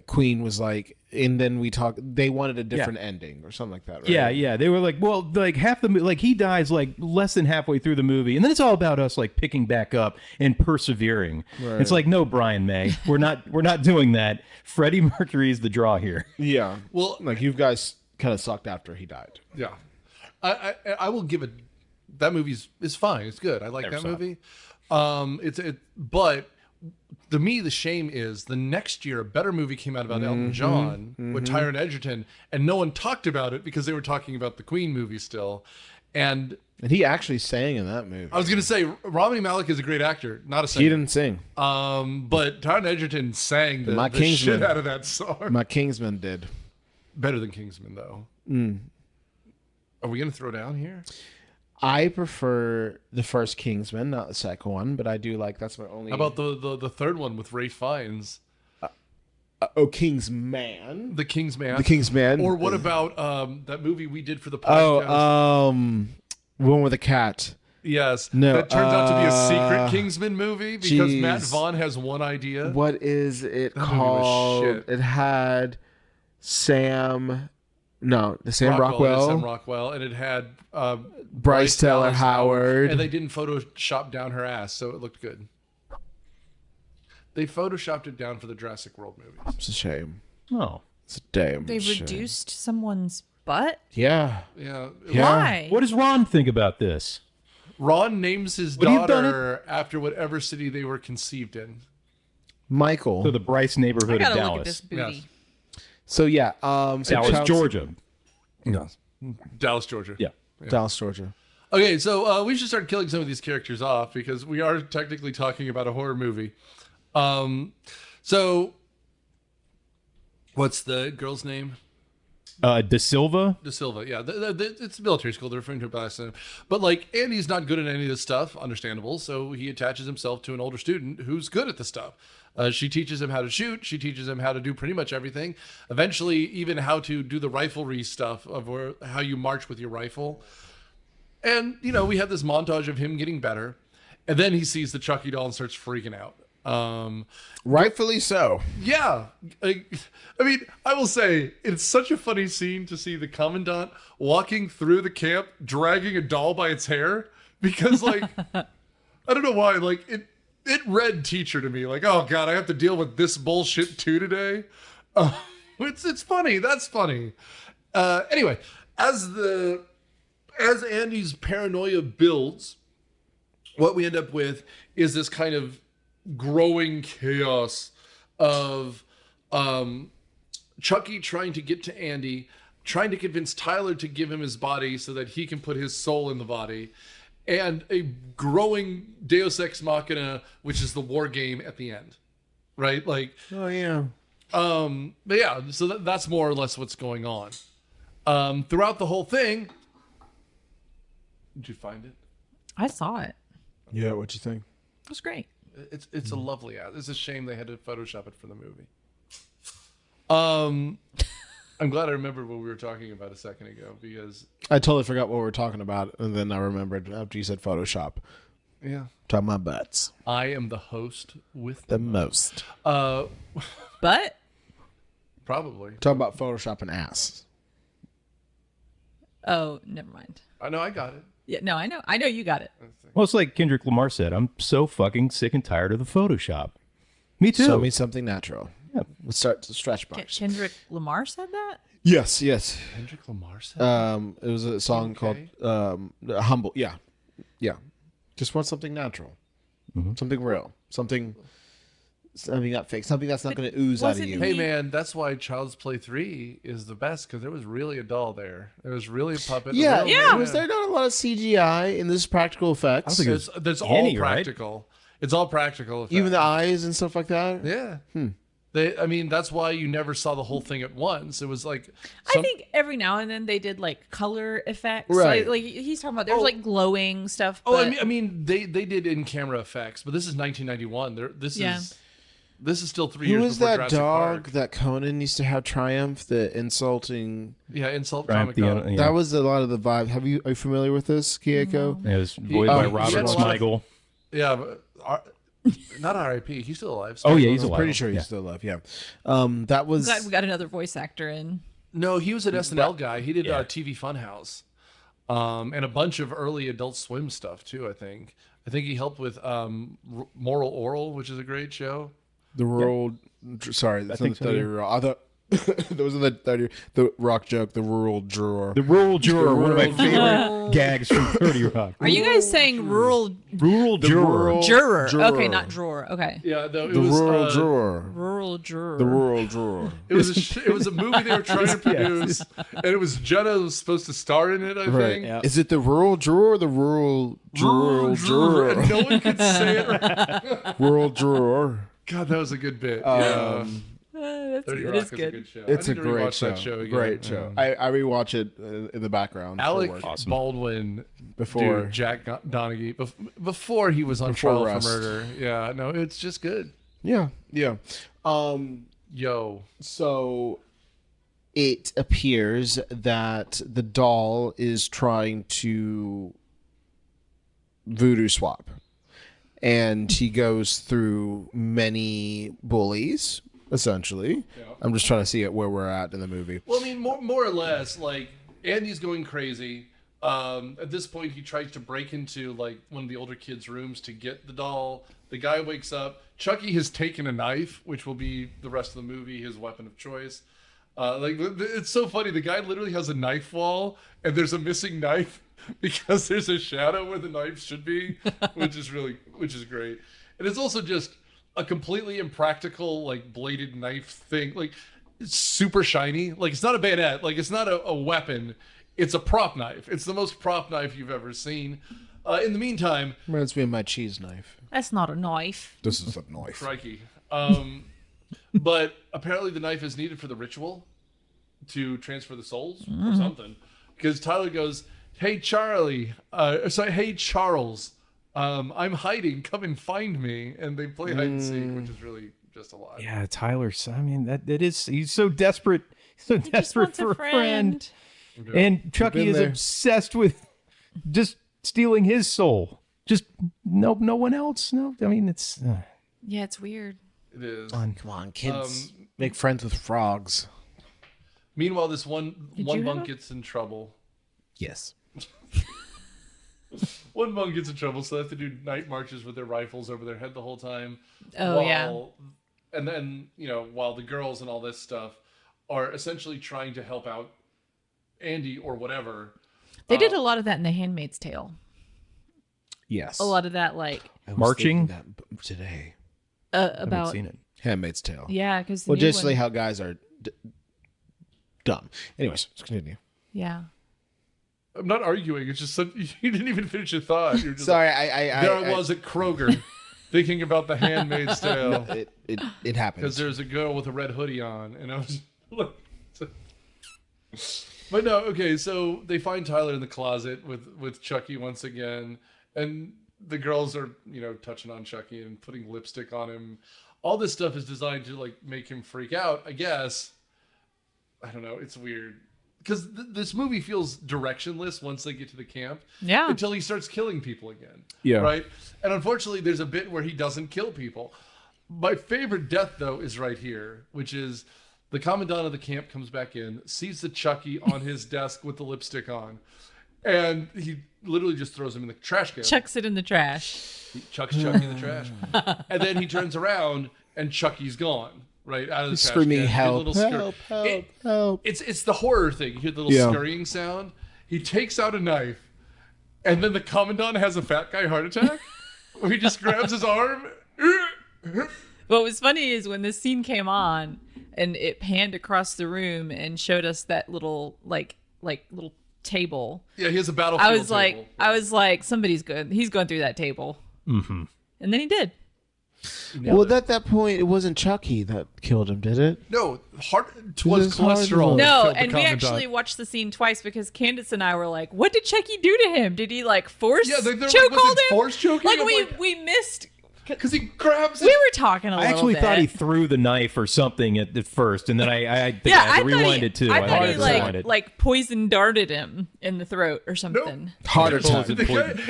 Queen was like, and then they wanted a different ending or something like that, right? Yeah. They were like, well, like half the like he dies like less than halfway through the movie, and then it's all about us like picking back up and persevering. Right. It's like, no, Brian May, we're not doing that. Freddie Mercury is the draw here. Yeah. Well, Like you guys kind of sucked after he died. yeah, I will give it. That movie's is fine. It's good. I like Never that saw movie. But to me, the shame is the next year a better movie came out about Elton John with Taron Egerton, and no one talked about it because they were talking about the Queen movie still. And And he actually sang in that movie. I was gonna say Rami Malek is a great actor, not a singer. He didn't sing. But Taron Egerton sang the Kingsman. shit out of that song. My Kingsman did. Better than Kingsman, though. Are we gonna throw down here? I prefer the first Kingsman, not the second one, but I do like that's my only. How about the third one with Ray Fiennes, Kingsman? The Kingsman? The Kingsman. Or what about that movie we did for the podcast? One with a cat. Yes. No, That turns out to be a secret Kingsman movie because Matt jeez. Vaughn has one idea. What is it That movie was called? shit. It had Sam Rockwell, Sam Rockwell, and it had Bryce Dallas Dallas Howard. and they didn't Photoshop down her ass, so it looked good. They photoshopped it down for the Jurassic World movies. It's a shame. Oh. It's a damn They shame. reduced someone's butt? Yeah. Yeah. Yeah. Why? What does Ron think about this? Ron names his Would he have done daughter after whatever city they were conceived in. Michael. So the Bryce I neighborhood of gotta Dallas. look at this booty. Yes. So yeah, so Dallas, Child's- Georgia. Yes. Dallas, Georgia. Yeah. Dallas, Georgia. Okay, so we should start killing some of these characters off because we are technically talking about a horror movie. So, what's the girl's name? De Silva. De Silva. Yeah, it's a military school. They're referring to it by name. But like, Andy's not good at any of this stuff. Understandable. So he attaches himself to an older student who's good at the stuff. She teaches him how to shoot. She teaches him how to do pretty much everything. Eventually, even how to do the riflery stuff of how you march with your rifle. And, you know, we have this montage of him getting better. And then he sees the Chucky doll and starts freaking out. Rightfully so. Yeah. I mean, I will say, it's such a funny scene to see the commandant walking through the camp, dragging a doll by its hair. Because, like, I don't know why, like, it read teacher to me. Like, oh, God, I have to deal with this bullshit too today. It's funny. That's funny. Anyway, as Andy's paranoia builds, what we end up with is this kind of growing chaos of Chucky trying to get to Andy, trying to convince Tyler to give him his body so that he can put his soul in the body, and a growing Deus Ex Machina, which is the war game at the end, right? Like, Oh yeah. but yeah, so that's more or less what's going on. Throughout the whole thing, did you find it? I saw it. Yeah. What'd you think? It was great. It's a lovely ad. It's a shame they had to Photoshop it for the movie. I'm glad I remembered what we were talking about a second ago because I totally forgot what we were talking about, and then I remembered after you said Photoshop. yeah, Talking about butts. I am the host with The most. But probably. Talking about Photoshop and ass. oh, never mind. I know I got it. Yeah, no, I know. I know you got it. Well, it's like Kendrick Lamar said. I'm so fucking sick and tired of the Photoshop. Me too. Show me something natural. Yeah. Let's start to stretch marks. Kendrick Lamar said that? Yes, yes. Kendrick Lamar said. It was a song Okay. called Humble. Yeah. Yeah. Just want something natural. Something real. Something not fake. Something that's not going to ooze out of wasn't you. Hey man, that's why Child's Play 3 is the best because there was really a doll there. There was really a puppet. Yeah, a real yeah. man. Was there not a lot of CGI in this practical effects? think it was That's Annie, all right? practical. It's all practical. Effects. Even the eyes and stuff like that? Yeah. I mean, that's why you never saw the whole thing at once. It was like I think every now and then they did like color effects. Right. Like he's talking about there's like glowing stuff. Oh, But I mean, they did in-camera effects, but this is 1991. This is still 3 Who years was before that Jurassic dog Park. that Conan used to have Triumph, the insulting? Yeah, Insult Triumph Comic Con. yeah. That was a lot of the vibe. Are you familiar with this, Kieko? It was voiced by he Robert had a lot of- Smigel. Yeah, but, not R.I.P. He's still alive. Oh, yeah, he's I'm alive. pretty sure he's Yeah. still alive. Yeah. That was. glad we got another voice actor in. No, he was an SNL guy. He did Yeah. TV Funhouse, and a bunch of early Adult Swim stuff too. I think he helped with Moral Oral, which is a great show. The rural. Sorry, that's not think the so, 30 yeah. year old. I thought those are the 30. The rock joke, the rural drawer. The Rural Juror, one of my Rural favorite gags from 30 Rock. Are you guys saying rural Rural Juror. rural- juror? Juror. Okay, not drawer. Okay. Yeah, no, it The was rural drawer. Rural juror. The rural drawer. It was a movie they were trying to produce, and it was Jenna was supposed to star in it. I think. Yeah. Is it the rural drawer or the rural Rural drawer? and no one could say it right. Rural drawer. God, that was a good bit. Yeah. That's 30 it Rock is is a good. good show. It's I a need to great rewatch show. that show again. Great show. I rewatch it in the background. for Alec work. Baldwin Before- dude, Jack Donaghy before he was on Before trial arrest. for murder. Yeah, no, it's just good. Yeah, yeah. Yo, So it appears that the doll is trying to voodoo swap. And he goes through many bullies, essentially. Yeah. I'm just trying to see it where we're at in the movie. well, I mean, more or less, like Andy's going crazy. At this point, he tries to break into like one of the older kids' rooms to get the doll. The guy wakes up. Chucky has taken a knife, which will be the rest of the movie, his weapon of choice. It's so funny. The guy literally has a knife wall, and there's a missing knife because there's a shadow where the knife should be, which is great. And it's also just a completely impractical, like, bladed knife thing. Like, it's super shiny. Like, it's not a bayonet. Like, it's not a weapon. It's a prop knife. It's the most prop knife you've ever seen. In the meantime... Reminds me of my cheese knife. That's not a knife. This is a knife. Crikey. But apparently the knife is needed for the ritual to transfer the souls or something. Because Tyler goes, hey, hey, Charles, I'm hiding. Come and find me. And they play hide and seek, which is really just a lot. Yeah, Tyler. I mean, that is. He's so desperate. So desperate for a friend. Yeah. And Chucky is obsessed with just stealing his soul. Just no one else. No, I mean it's. Yeah, it's weird. It is. Come on, kids. Make friends with frogs. Meanwhile, this one you monk have gets in trouble. Yes. One monk gets in trouble, so they have to do night marches with their rifles over their head the whole time. And then, while the girls and all this stuff are essentially trying to help out Andy or whatever. They did a lot of that in The Handmaid's Tale. Yes. A lot of that, like... I was marching? thinking that today. I haven't About... seen it. Handmaid's Tale. Yeah, because... Well, just like how guys are dumb. Anyways, let's continue. Yeah. I'm not arguing. It's just you didn't even finish your thought. You're just Sorry, there I was at Kroger thinking about The Handmaid's Tale. It happened. Because there's a girl with a red hoodie on. And I was like... But no, okay, so they find Tyler in the closet with Chucky once again. And the girls are, touching on Chucky and putting lipstick on him. All this stuff is designed to, like, make him freak out, I guess. I don't know. It's weird. Because this movie feels directionless once they get to the camp. Yeah. Until he starts killing people again. Yeah. Right? And unfortunately, there's a bit where he doesn't kill people. My favorite death, though, is right here, which is the commandant of the camp comes back in, sees the Chucky on his desk with the lipstick on, and he literally just throws him in the trash can. Chucks it in the trash. He chucks Chucky in the trash. And then he turns around, and Chucky's gone. Right out of the trash screaming, can. help, help. It's the horror thing. You hear the little scurrying sound. He takes out a knife, and then the commandant has a fat guy heart attack, where he just grabs his arm. What was funny is when this scene came on, and it panned across the room and showed us that little like little table. Yeah, he has a battlefield table. I was like, somebody's good. He's going through that table. Mm-hmm. And then he did. Well, at that point, it wasn't Chucky that killed him, did it? No, it was cholesterol. No, and we actually watched the scene twice because Candace and I were like, "What did Chucky do to him? Did he like force chokehold him? Force choking? Like we missed." Because he grabs it. We were talking a little bit. I actually thought he threw the knife or something at first, and then I think I had to rewind it too. I thought he like poison darted him in the throat or something. Nope. Heart attack.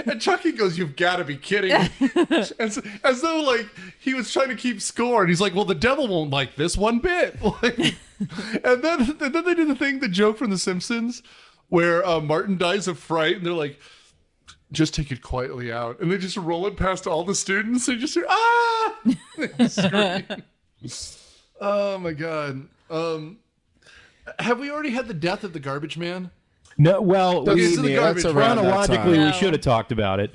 And Chucky goes, "You've got to be kidding me!" as though like he was trying to keep score. And he's like, "Well, the devil won't like this one bit." Like, and then they do the joke from The Simpsons, where Martin dies of fright, and they're like, just take it quietly out. And they just roll it past all the students. And just hear, ah! Scream. Oh, my God. Have we already had the death of the garbage man? No, well, chronologically, we should have talked about it.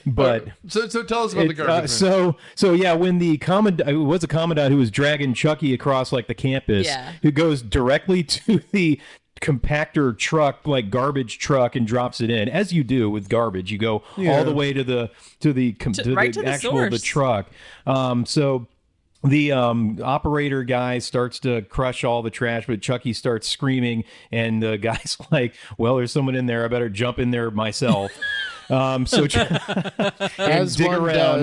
But so tell us about the garbage man. So yeah, when the commandant, it was a commandant who was dragging Chucky across like the campus, who goes directly to the compactor truck, like garbage truck, and drops it in, as you do with garbage. You go all the way to the truck. So the operator guy starts to crush all the trash, but Chucky starts screaming, and the guy's like, "Well, there's someone in there. I better jump in there myself." So as dig one around,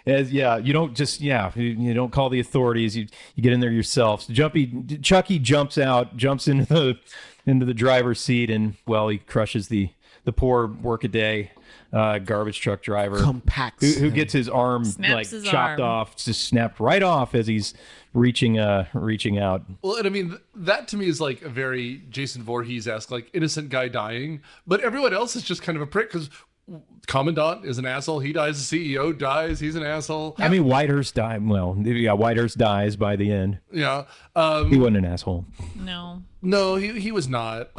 does. you don't just you don't call the authorities. You get in there yourself. So Chucky jumps into the driver's seat, and he crushes the poor workaday garbage truck driver, who gets his arm chopped off, just snapped right off as he's reaching out. Well, and I mean, that to me is like a very Jason Voorhees-esque, like innocent guy dying, but everyone else is just kind of a prick because Commandant is an asshole. He dies. The CEO dies. He's an asshole. I mean, Whitehurst died. Well, yeah, Whitehurst dies by the end. Yeah. He wasn't an asshole. No, he was not.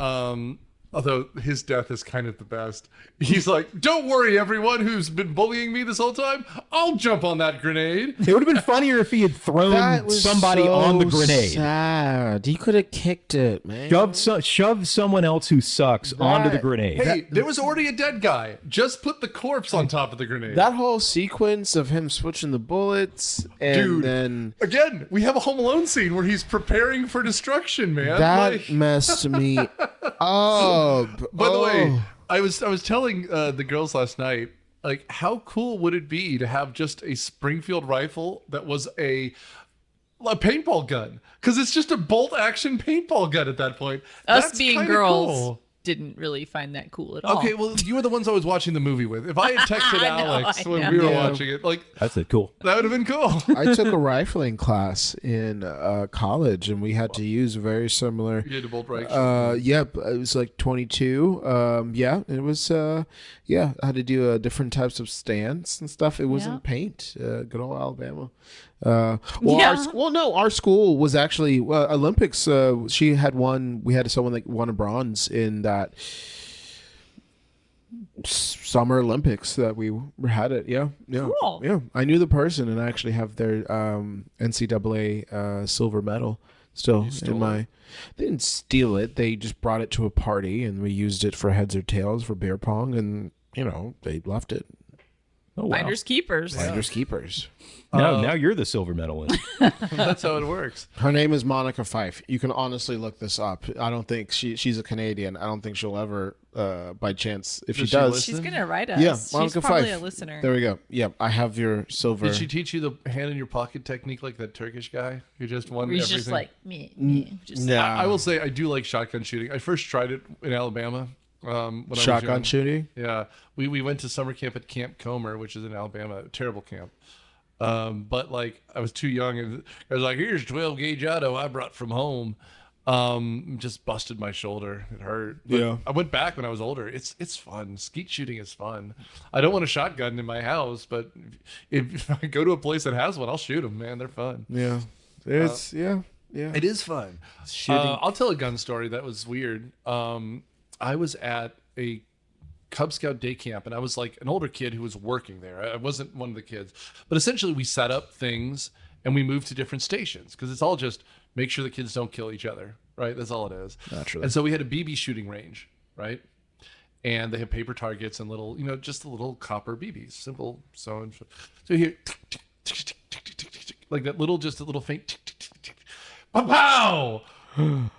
Although his death is kind of the best. He's like, don't worry, everyone who's been bullying me this whole time. I'll jump on that grenade. It would have been funnier if he had thrown somebody on the grenade. Sad. He could have kicked it, man. Shove someone else who sucks onto the grenade. Hey, there was already a dead guy. Just put the corpse on top of the grenade. That whole sequence of him switching the bullets and then... Again, we have a Home Alone scene where he's preparing for destruction, man. That messed me up. By the way, I was telling the girls last night, like, how cool would it be to have just a Springfield rifle that was a paintball gun? Because it's just a bolt action paintball gun at that point. Us That's being kinda girls cool. didn't really find that cool at all. Okay, well, you were the ones I was watching the movie with. If I had texted Alex when we were watching it, like, That's it. Cool. that would have been cool. I took a rifling class in college, and we had to use very similar. You had to bolt right. Yep, it was like 22. Yeah, it was. Yeah, I had to do different types of stance and stuff. It wasn't paint. Good old Alabama. Our school was actually Olympics. She had won. We had someone that won a bronze in that Summer Olympics that we had it. Yeah. Cool. Yeah. I knew the person, and I actually have their NCAA silver medal still in my. They didn't steal it. They just brought it to a party, and we used it for heads or tails for beer pong, and they left it. Oh, wow. Finders keepers. Finders keepers. Now you're the silver medalist. That's how it works. Her name is Monica Fife. You can honestly look this up. I don't think she's a Canadian. I don't think she'll ever, by chance, if she does. She's gonna write us. Yeah, Monica She's probably Fife. a listener. There we go. Yeah, I have your silver. Did she teach you the hand in your pocket technique like that Turkish guy who just won He's everything? just like me. Just Nah. I will say I do like shotgun shooting. I first tried it in Alabama. When I was Shotgun young. shooting? Yeah, we went to summer camp at Camp Comer, which is in Alabama. Terrible camp. But like I was too young, and I was like, "Here's 12 gauge auto I brought from home." Just busted my shoulder. It hurt. But Yeah. I went back when I was older. It's fun. Skeet shooting is fun. I don't want a shotgun in my house, but if I go to a place that has one, I'll shoot them. Man, they're fun. Yeah. It's, yeah. It is fun. I'll tell a gun story that was weird. I was at a Cub Scout day camp, and I was like an older kid who was working there. I wasn't one of the kids, but essentially we set up things and we moved to different stations because it's all just make sure the kids don't kill each other, right? That's all it is. Naturally. And so we had a BB shooting range, right? And they have paper targets and little, just the little copper BBs, simple. So here, like that little, just a little faint, pow! I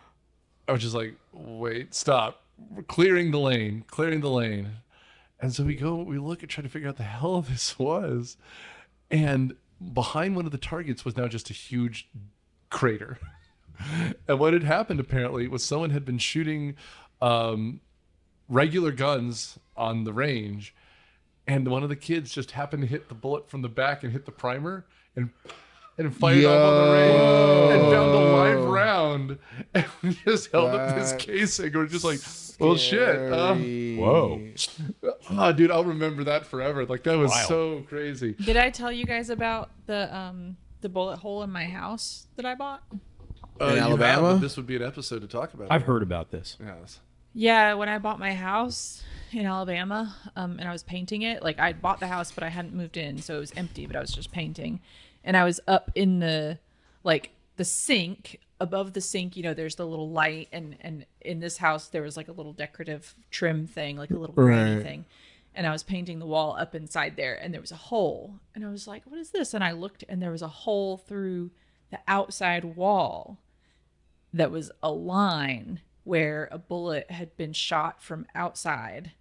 was just like, wait, stop. We're clearing the lane. And so we look and try to figure out the hell this was. And behind one of the targets was now just a huge crater. And what had happened apparently was someone had been shooting regular guns on the range. And one of the kids just happened to hit the bullet from the back and hit the primer and fired up on the range and found a live round and we just held up this casing. We're just like, well, shit. Whoa. Oh, dude, I'll remember that forever. Like that was so crazy. Did I tell you guys about the bullet hole in my house that I bought? In You Alabama? have, but this would be an episode to talk about. I've heard about this. Yes. Yeah, when I bought my house in Alabama, and I was painting it, like I bought the house, but I hadn't moved in, so it was empty, but I was just painting. And I was up in the sink, above the sink, there's the little light. And in this house, there was like a little decorative trim thing, like a little granny thing. And I was painting the wall up inside there and there was a hole. And I was like, what is this? And I looked and there was a hole through the outside wall that was a line where a bullet had been shot from outside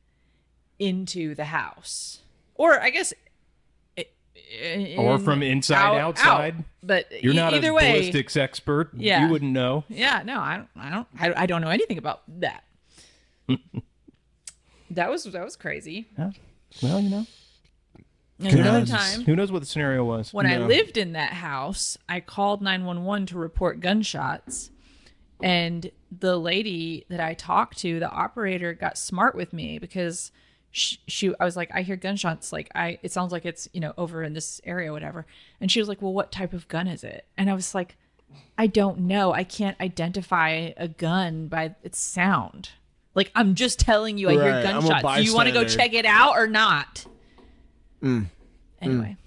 into the house. Or I guess... or from inside outside. But you're not either a way, ballistics expert. Yeah. You wouldn't know. Yeah, no, I don't know anything about that. that was crazy. Yeah. Well, And another time, who knows what the scenario was? when I lived in that house, I called 911 to report gunshots. And the lady that I talked to, the operator, got smart with me because I was like, I hear gunshots. Like it sounds like it's, over in this area, whatever. And she was like, well, what type of gun is it? And I was like, I don't know. I can't identify a gun by its sound. Like, I'm just telling you, I hear gunshots. Do you want to go check it out or not? Anyway.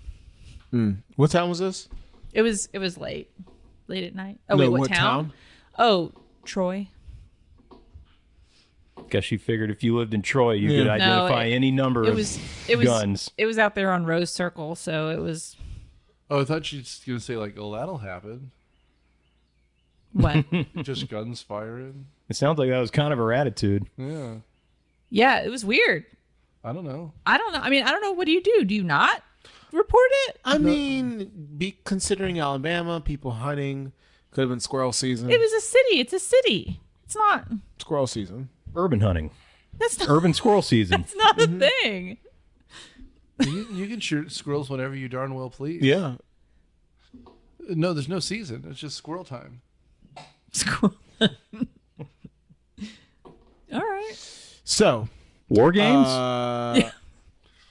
What time was this? It was late at night. Oh, wait, what town? Oh, Troy. Guess she figured if you lived in Troy, you could identify any number of guns. It was out there on Rose Circle, so it was. Oh, I thought she was going to say, like, oh, that'll happen. What? Just guns firing. It sounds like that was kind of her attitude. Yeah. Yeah, it was weird. I don't know. I mean, I don't know. What do you do? Do you not report it? I mean, considering Alabama, people hunting, could have been squirrel season. It was a city. It's a city. It's not squirrel season. Urban hunting. That's not urban squirrel season. That's not a thing. You can shoot squirrels whenever you darn well please. Yeah. No, there's no season. It's just squirrel time. Squirrel. All right. So, war games? Yeah.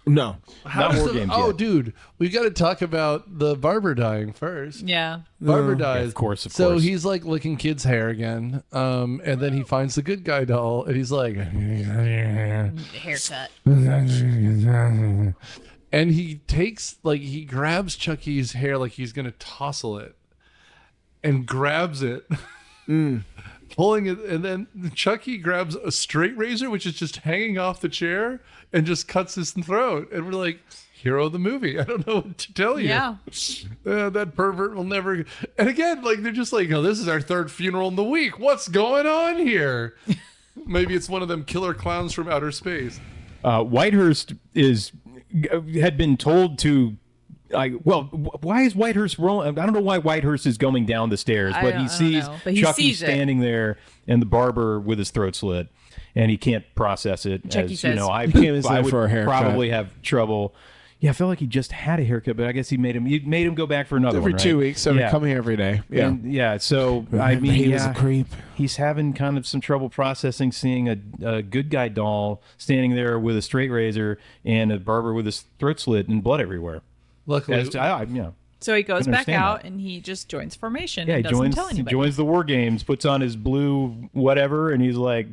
No. Not war games Oh, yet. dude, we got to talk about the barber dying first. Yeah. Barber dies. Yeah, of course. So he's like licking kid's hair again. And then he finds the good guy doll and he's like, Haircut. and he takes, like, he grabs Chucky's hair like he's going to tousle it and grabs it. Pulling it, and then Chucky grabs a straight razor, which is just hanging off the chair, and just cuts his throat. And we're like, hero of the movie. I don't know what to tell you. Yeah. That pervert will never. And again, like, they're just like, oh, this is our third funeral in the week. What's going on here? Maybe it's one of them killer clowns from outer space. Whitehurst had been told to. Why is Whitehurst rolling? I don't know why Whitehurst is going down the stairs, but he sees Chucky standing there and the barber with his throat slit, and he can't process it. Chucky says, I would for a haircut. probably have trouble. Yeah, I felt like he just had a haircut, but I guess he made him go back for another every one, right? 2 weeks. So yeah. come here every day. Yeah. And, so I mean, he was a creep. He's having kind of some trouble processing seeing a good guy doll standing there with a straight razor and a barber with his throat slit and blood everywhere. Luckily, So he goes back out that. and he just joins formation. Yeah, and doesn't tell anybody. He joins the war games, puts on his blue whatever, and he's like,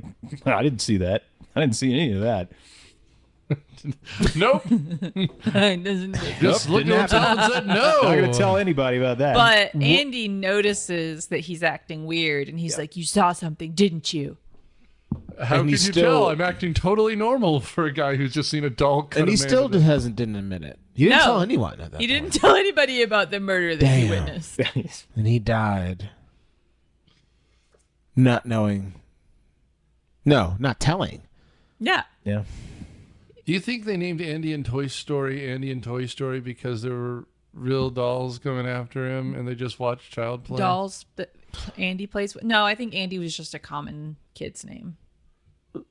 I didn't see that. I didn't see any of that. Nope. Just looked at himself and said no. I'm not going to tell anybody about that. But Andy notices that he's acting weird, and he's like, you saw something, didn't you? How can you tell? I'm acting totally normal for a guy who's just seen a doll cut. And he still didn't admit it. He didn't tell anyone at that He point. didn't tell anybody about the murder that he witnessed. And he died. Not knowing. No, not telling. Yeah. Yeah. Do you think they named Andy in Toy Story because there were real dolls going after him and they just watched Child Play? Dolls that Andy plays with? No, I think Andy was just a common kid's name.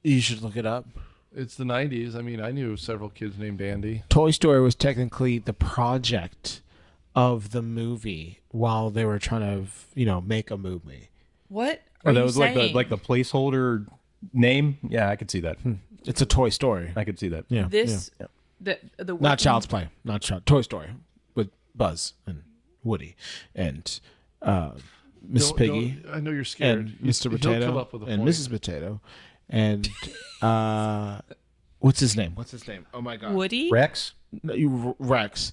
You should look it up. It's the 90s. I mean, I knew several kids named Andy. Toy Story was technically the project of the movie while they were trying to, make a movie. What are that you was saying? like the placeholder name. Yeah, I could see that. It's a Toy Story. I could see that. Yeah. The not Child's Play. Not Toy Story with Buzz and Woody and Miss Piggy. I know you're scared. And Mr. He'll Potato come up with a and point. Mrs. Potato and what's his name? Oh my God. Woody? Rex? No, Rex.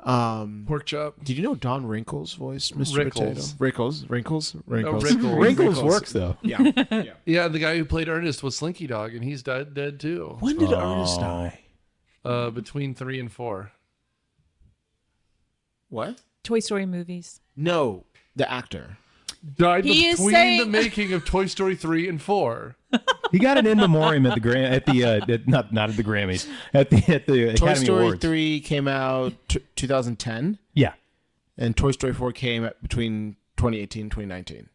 Pork chop. Did you know Don Wrinkles voiced Mr. Rickles. Potato? Wrinkles. Wrinkles works though. Yeah. Yeah, the guy who played Ernest was Slinky Dog, and he's dead too. When did Ernest die? Between 3 and 4. What? Toy Story movies. No, the actor. Died He is between saying- the making of Toy Story 3 and 4. He got an in memoriam at the not at the Grammys at the Academy Toy Story Awards. 3 came out 2010, Yeah, and Toy Story 4 came out between 2018 and 2019.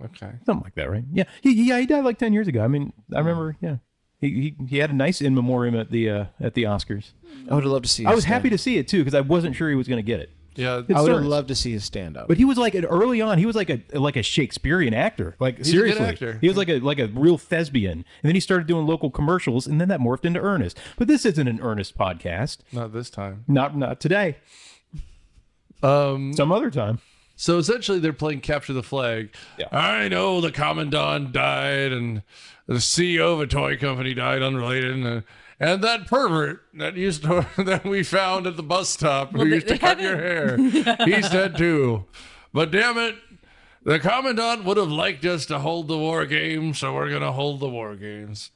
Okay. something like that, right? Yeah, he died like 10 years ago. I mean, I remember. Yeah, he had a nice in memoriam at the Oscars. I would have loved to see. I was happy to see it too because I wasn't sure he was going to get it. Yeah, I would have loved to see his stand up. But he was like early on. He was like a Shakespearean actor. Like He's seriously, a good actor. he was like a real thespian. And then he started doing local commercials, and then that morphed into Ernest. But this isn't an Ernest podcast. not this time. Not today. Some other time. So essentially, they're playing capture the flag. Yeah. I know the commandant died, and the CEO of a toy company died, unrelated, and that pervert that used to that we found at the bus stop who used to cut your hair, he's dead too. But damn it, the commandant would have liked us to hold the war games, so we're gonna hold the war games.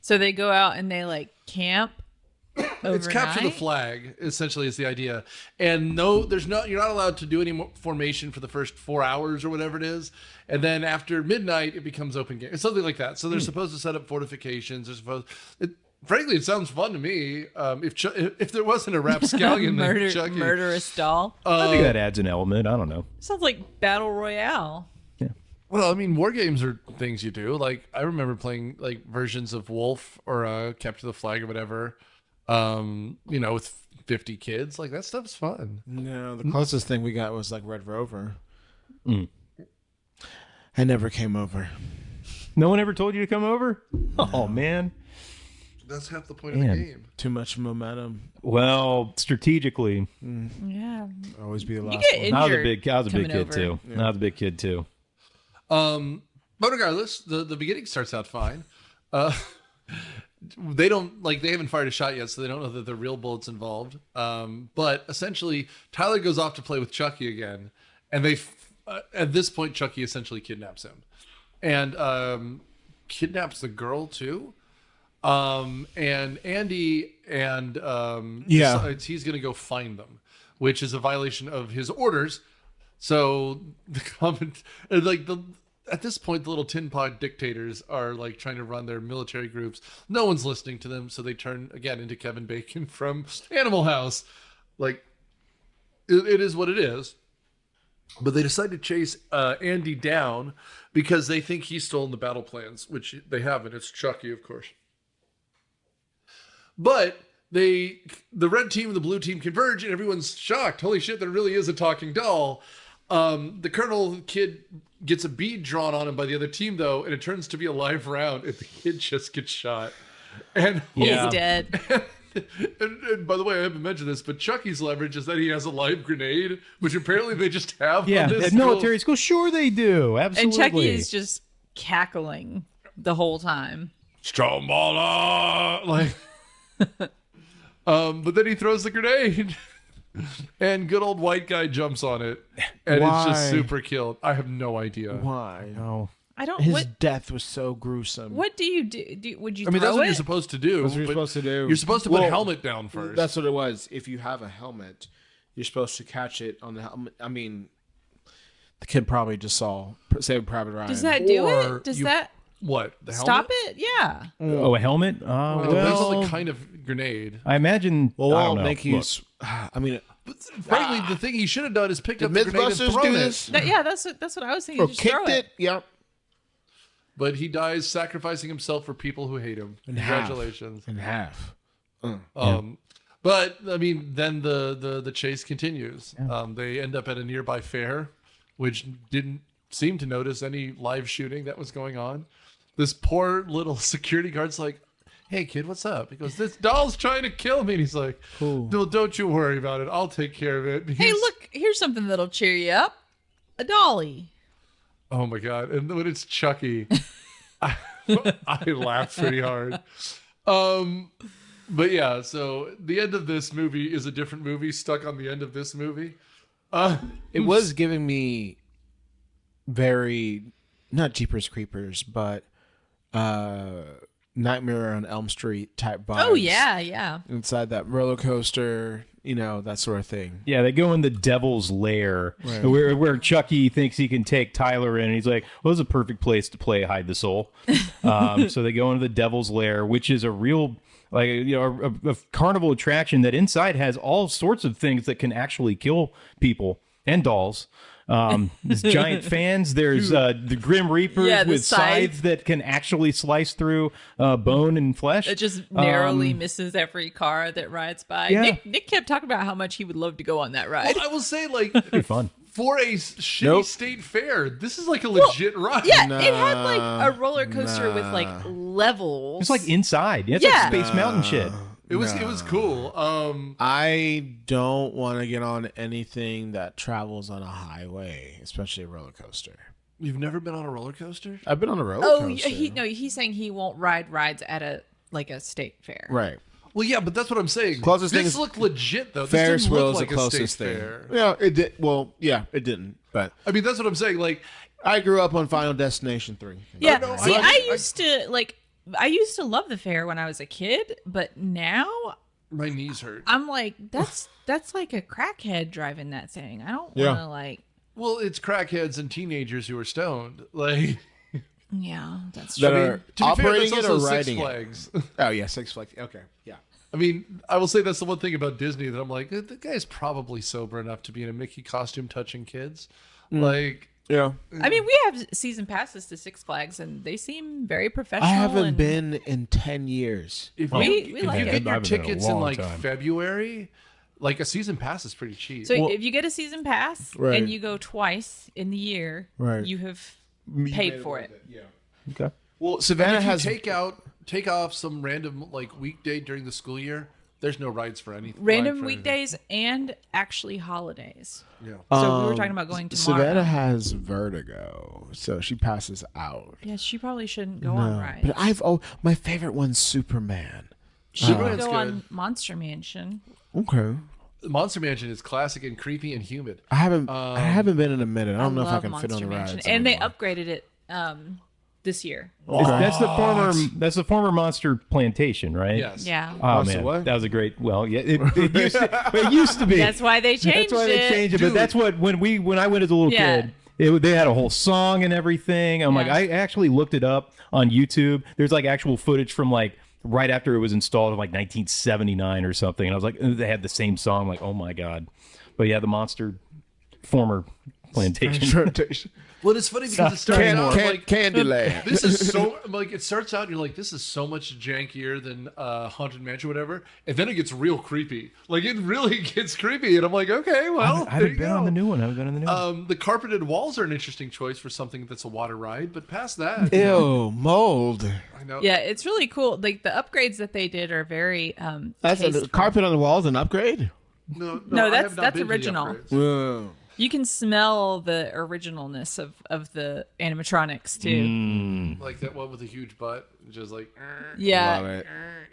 So they go out and they like camp. It's capture the flag, essentially, is the idea. And no, you're not allowed to do any more formation for the first 4 hours or whatever it is. And then after midnight, it becomes open game. It's something like that. So they're supposed to set up fortifications. Frankly, it sounds fun to me. If there wasn't a rapscallion named Chucky. Murderous doll. I think that adds an element. I don't know. Sounds like Battle Royale. Yeah. Well, I mean, war games are things you do. Like, I remember playing like versions of Wolf or Capture the Flag or whatever. With 50 kids, like that stuff's fun. No, the closest thing we got was like Red Rover. I never came over. No one ever told you to come over? Oh man. That's half the point of the game. Too much momentum. Well, strategically, Yeah. Always be the last You get one. injured. I was a big coming kid over. too. I was a big kid too. But regardless, the beginning starts out fine. They haven't fired a shot yet, so they don't know that there are real bullets involved. But essentially, Tyler goes off to play with Chucky again, and at this point, Chucky essentially kidnaps him, and kidnaps the girl too. And Andy decides he's going to go find them, which is a violation of his orders. So at this point, the little tin pod dictators are like trying to run their military groups. No one's listening to them, so they turn again into Kevin Bacon from Animal House. Like, it is what it is. But they decide to chase Andy down because they think he's stolen the battle plans, which they haven't. It's Chucky, of course. But the red team and the blue team converge, and everyone's shocked. Holy shit, there really is a talking doll. The Colonel kid gets a bead drawn on him by the other team, though, and it turns to be a live round, and the kid just gets shot. And He's dead. and by the way, I haven't mentioned this, but Chucky's leverage is that he has a live grenade, which apparently they just have. Yeah, on this at military school, sure they do. Absolutely. And Chucky is just cackling the whole time. Strong baller, like. But then he throws the grenade. And good old white guy jumps on it, and Why? it's just super killed. I have no idea. Why? No. I don't. His death was so gruesome. What do you do? Would you? I mean, throw that's what it? you're supposed to do. That's what you're supposed to do. You're supposed to put a helmet down first. That's what it was. If you have a helmet, you're supposed to catch it on the helmet. I mean, the kid probably just saw Saving Private Ryan. Does that do Or it? Does you- that What? The helmet? stop it? Yeah. Oh, a helmet? It depends on Well, the kind of grenade. I imagine. Well, I I don't don't know. think he's. I mean, But frankly, the thing he should have done is picked up did the grenade and Mythbusters thrown do it. this? That's what I was thinking. Or Just throw kicked it? Yep. But he dies sacrificing himself for people who hate him. Congratulations. In half. But I mean, then the chase continues. They end up at a nearby fair, which didn't seem to notice any live shooting that was going on. This poor little security guard's like, "Hey kid, what's up?" He goes, "This doll's trying to kill me." And he's like, "No, don't you worry about it. I'll take care of it." Hey, look, here's something that'll cheer you up. A dolly. Oh my god! And when it's Chucky, I laugh pretty hard. But yeah, so the end of this movie is a different movie stuck on the end of this movie. It was giving me very, not Jeepers Creepers, but Nightmare on Elm Street type vibes. Oh yeah. Inside that roller coaster, that sort of thing. Yeah, they go in the devil's lair where Chucky thinks he can take Tyler in. And he's like, well, this is a perfect place to play hide the soul. So they go into the devil's lair, which is a real, a carnival attraction that inside has all sorts of things that can actually kill people and dolls. There's giant fans. There's the Grim Reapers Yeah, the with scythes that can actually slice through bone and flesh. It just narrowly misses every car that rides by. Yeah. Nick kept talking about how much he would love to go on that ride. Well, I will say, like, It'd be fun. for a shitty state fair, this is like a legit ride. Yeah, it had like a roller coaster with like levels. It's like inside. Yeah, it's Yeah. like Space Mountain shit. It was cool. I don't want to get on anything that travels on a highway, especially a roller coaster. You've never been on a roller coaster? I've been on a roller Oh, coaster. he's saying he won't ride rides at a state fair. Right. Well, yeah, but that's what I'm saying. Closest thing this is looked legit, though. This Ferris didn't look wheel is like the a closest state thing. fair. Yeah, it did. Well, yeah, it didn't. But I mean, that's what I'm saying. Like, I grew up on Final Destination 3. Yeah. no, See, I- I used to love the fair when I was a kid, but now my knees hurt. I'm like, that's like a crackhead driving that thing. I don't Yeah. want to like. Well, it's crackheads and teenagers who are stoned. Like, Yeah, that's That true. are to be fair, operating that's it or also Six riding it. Flags. Oh, yeah, Six Flags. Okay, yeah. I mean, I will say that's the one thing about Disney that I'm like, the guy's probably sober enough to be in a Mickey costume touching kids. Like, Yeah. I mean, we have season passes to Six Flags, and they seem very professional. I haven't and been in 10 years. if We you like get it. your I haven't been in a tickets in long like time. February, like a season pass is pretty cheap. So if you get a season pass Right. and you go twice in the year, Right. you have paid for it. Yeah. Okay. Well, And Savannah if you has take off some random like weekday during the school year, there's no rides for anything. Random weekdays and actually holidays. Yeah. So we were talking about going tomorrow. Savannah has vertigo, so she passes out. Yeah, she probably shouldn't go on rides. But my favorite one's Superman. She would Superman's go good. on Monster Mansion. Okay. Monster Mansion is classic and creepy and humid. I haven't been in a minute. I don't know if I love can fit on the Mansion. rides. And they anymore. upgraded it this year. That's the former Monster Plantation, right? Yes. Yeah. Oh Monster man, what? that was a great. Well, yeah, it used to be. That's why they changed That's why they it. changed it. But that's what when I went as a little Yeah. kid, they had a whole song and everything. I'm like, Yeah. I actually looked it up on YouTube. There's like actual footage from like right after it was installed in like 1979 or something, and I was like, they had the same song. Like, oh my god. But yeah, the Monster former plantation. Well, it's funny because it starts out like Candyland. this is so like it starts out and you're like, this is so much jankier than Haunted Mansion or whatever, and then it gets real creepy. Like it really gets creepy, and I'm like, okay, well, I haven't been on the new one. I haven't been on the new one. The carpeted walls are an interesting choice for something that's a water ride, but past that, Ew, mold. I know. Yeah, it's really cool. Like the upgrades that they did are very That's a tasteful. carpet on the walls, an upgrade. No, I have not that's been to the original. upgrades. Whoa. You can smell the originalness of the animatronics too. Like that one with a huge butt, just like Yeah. Love it.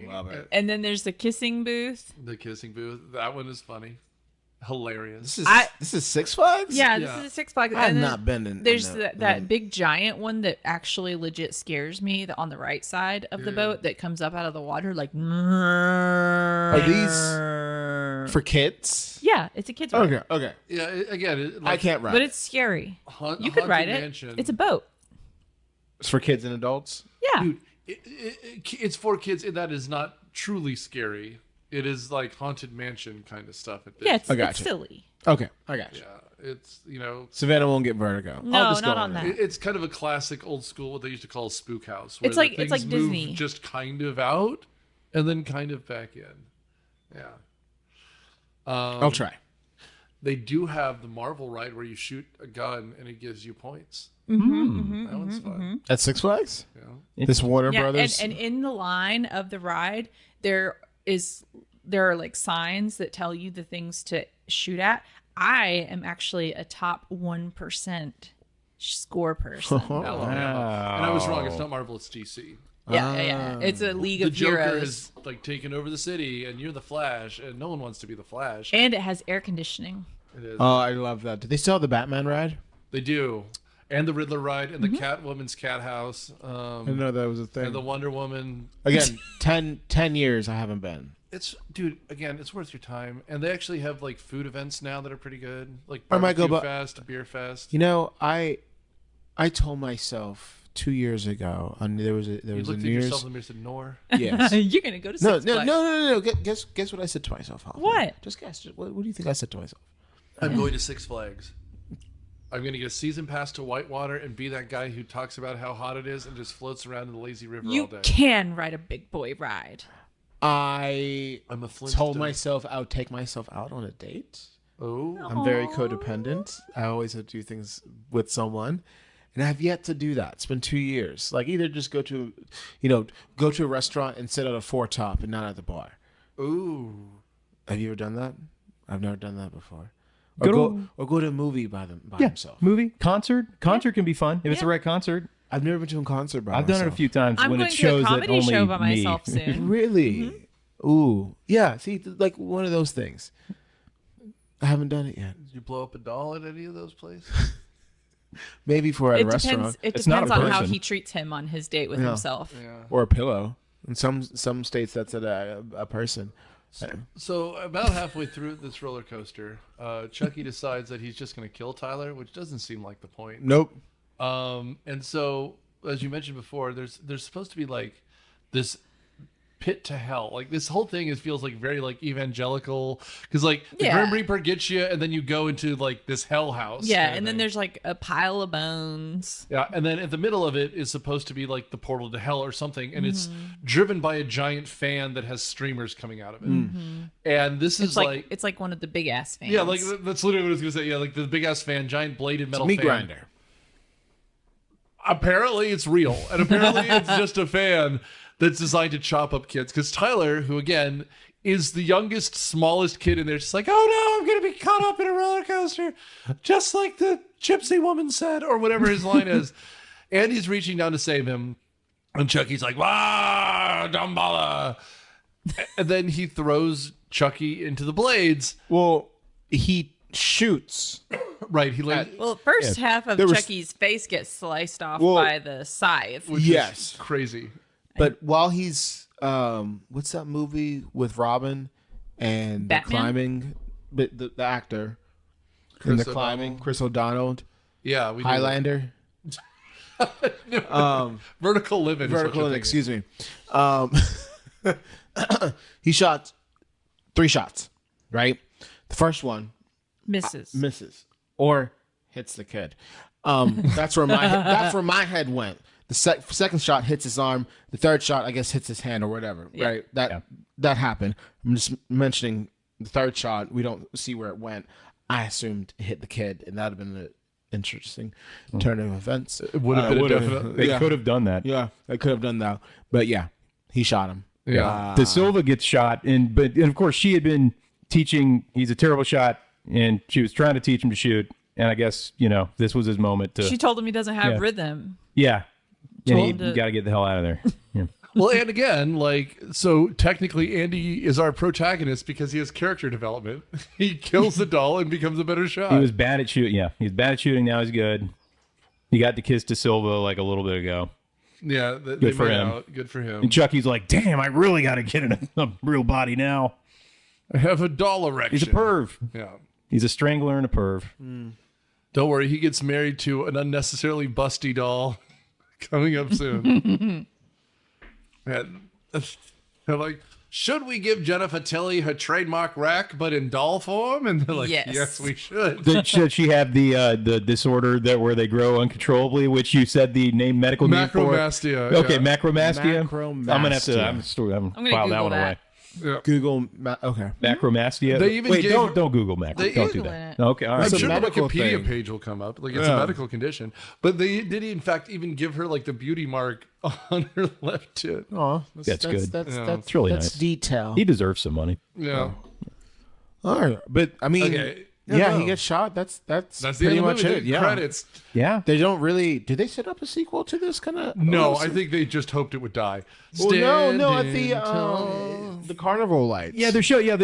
Love it. And then there's the kissing booth. the kissing booth. That one is funny, hilarious. This is Six Flags? Yeah, Yeah. this is a Six Flags. I've And then not been in. There's in that big giant one that actually legit scares me on the right side of the Yeah. boat that comes up out of the water like. Are these for kids? Yeah, it's a kid's ride. Okay. Okay. Yeah, again, I can't ride. But it's scary. You could Haunted ride it. Mansion. It's a boat. It's for kids and adults. Yeah. Dude, it's for kids, and that is not truly scary. It is like Haunted Mansion kind of stuff. Yeah, it's gotcha. silly. Okay, I got you. Yeah, it's Savannah won't get vertigo. No, I'll just go not on that. it's kind of a classic old school what they used to call a spook house. Where It's like- the it's like things move Disney. just kind of out and then kind of back in. Yeah. I'll try. They do have the Marvel ride where you shoot a gun and it gives you points. That one's fun. At Six Flags? Yeah. This Warner Yeah, Brothers? and in the line of the ride, there are like signs that tell you the things to shoot at. I am actually a top 1% score person. Alabama. And I was wrong. It's not Marvel. It's DC. Yeah. It's a league The of Joker heroes. has like taken over the city, and you're the Flash, and no one wants to be the Flash. And it has air conditioning. It is. Oh, I love that. Do they still have the Batman ride? They do. And the Riddler ride, and Mm-hmm. the Catwoman's cat house, I didn't know that was a thing. and the Wonder Woman. Again, 10 years I haven't been. It's dude. Again, it's worth your time. And they actually have like food events now that are pretty good, like I might go barbecue bu- fest, beer fest. You know, I told myself 2 years ago, there was You a looked New at Year's. yourself in the mirror and said, "Nor." Yes. You're gonna go to No, Six no, Flags. no. Guess what I said to myself. Hoffman. What? Just guess. What do you think I said to myself? I'm going to Six Flags. I'm going to get a season pass to Whitewater and be that guy who talks about how hot it is and just floats around in the lazy river all You day. can ride a big boy ride. I'm a told myself I would take myself out on a date. Oh. I'm very codependent. I always have to do things with someone. And I have yet to do that. It's been 2 years. Like either just go to a restaurant and sit at a four-top and not at the bar. Ooh. Have you ever done that? I've never done that before. Or go to a movie by himself. Movie, concert can be fun if it's the right concert. I've never been to a concert by I've myself. done it a few times I'm when going it to shows a that comedy only show by me. myself soon. Really? Ooh. Yeah, see, like one of those things. I haven't done it yet. Did you blow up a doll at any of those places? Maybe at a restaurant. It It's not depends a on how person. he treats him on his date with himself. Yeah. Or a pillow. In some states, that's a person. So about halfway through this roller coaster, Chucky decides that he's just going to kill Tyler, which doesn't seem like the point. Nope. And so, as you mentioned before, there's supposed to be like this pit to hell. Like this whole thing feels like very like evangelical because like the Grim Reaper gets you, and then you go into like this hell house. Yeah, and then there's like a pile of bones. Yeah, and then at the middle of it is supposed to be like the portal to hell or something, and it's driven by a giant fan that has streamers coming out of it. And this is like it's like one of the big ass fans. yeah, like that's literally what I was gonna say. Yeah, like the big ass fan, giant bladed metal Meat fan. grinder. Apparently it's real, and apparently it's just a fan that's designed to chop up kids. Because Tyler, who again is the youngest, smallest kid in there, just like, oh no, I'm gonna be caught up in a roller coaster, just like the gypsy woman said, or whatever his line is. And he's reaching down to save him, and Chucky's like, "Wah, Dumbala!" And then he throws Chucky into the blades. Well, he shoots. Right, he like Well, the first half of There was- Chucky's face gets sliced off by the scythe. which Yes. is crazy. But while he's what's that movie with Robin and the Batman? climbing, but the actor Chris and the O'Donnell. climbing, Chris O'Donnell, Yeah, we do. Highlander, Vertical living. vertical. Excuse me. He shot 3 shots. Right, the first one misses or hits the kid. That's where my head went. The second shot hits his arm. The third shot, I guess, hits his hand or whatever. Yeah. Right? That happened. I'm just mentioning the third shot. We don't see where it went. I assumed it hit the kid, and that'd have been an interesting turn of events. It would have been a definite. They could have done that. Yeah, I could have done that. But yeah, he shot him. Yeah. De Silva gets shot, and of course she had been teaching. He's a terrible shot, and she was trying to teach him to shoot. And I guess this was his moment to. She told him he doesn't have Yeah. rhythm. Yeah, Told and him you to- got to get the hell out of there. Yeah. Well, and again, so technically Andy is our protagonist because he has character development. He kills the doll and becomes a better shot. He was bad at shooting. Yeah, he's bad at shooting. Now he's good. He got to kiss De Silva like a little bit ago. Yeah, Good for him. Good for him. And Chucky's like, damn, I really got to get in a real body now. I have a doll erection. He's a perv. Yeah. He's a strangler and a perv. Don't worry, he gets married to an unnecessarily busty doll coming up soon. And they're like, should we give Jennifer Tilly her trademark rack, but in doll form? And they're like, Yes. yes, we should. Should she have the disorder where they grow uncontrollably, which you said the medical name for? Macromastia. Okay, yeah. macromastia. Macromastia. I'm gonna have to. I'm gonna file that Google one that. away. Yeah. Google. Okay. Macromastia. They even Wait, gave don't her- don't Google macro. they Don't do Googling that. it. Okay, all right. I'm It's a sure the medical Wikipedia thing. page will come up. Like it's a medical condition. But they did, in fact, even give her like the beauty mark on her left tit. Oh, That's good. That's It's really that's nice. detail. He deserves some money. Yeah. All right, but I mean, Okay. yeah, no. he gets shot. That's That's the pretty end of the much movie. it. Yeah, Credits. Yeah. they don't really. Do they set up a sequel to this kind of? No, I think they just hoped it would die. Well, no, at Standing tall. the carnival lights. Yeah, they're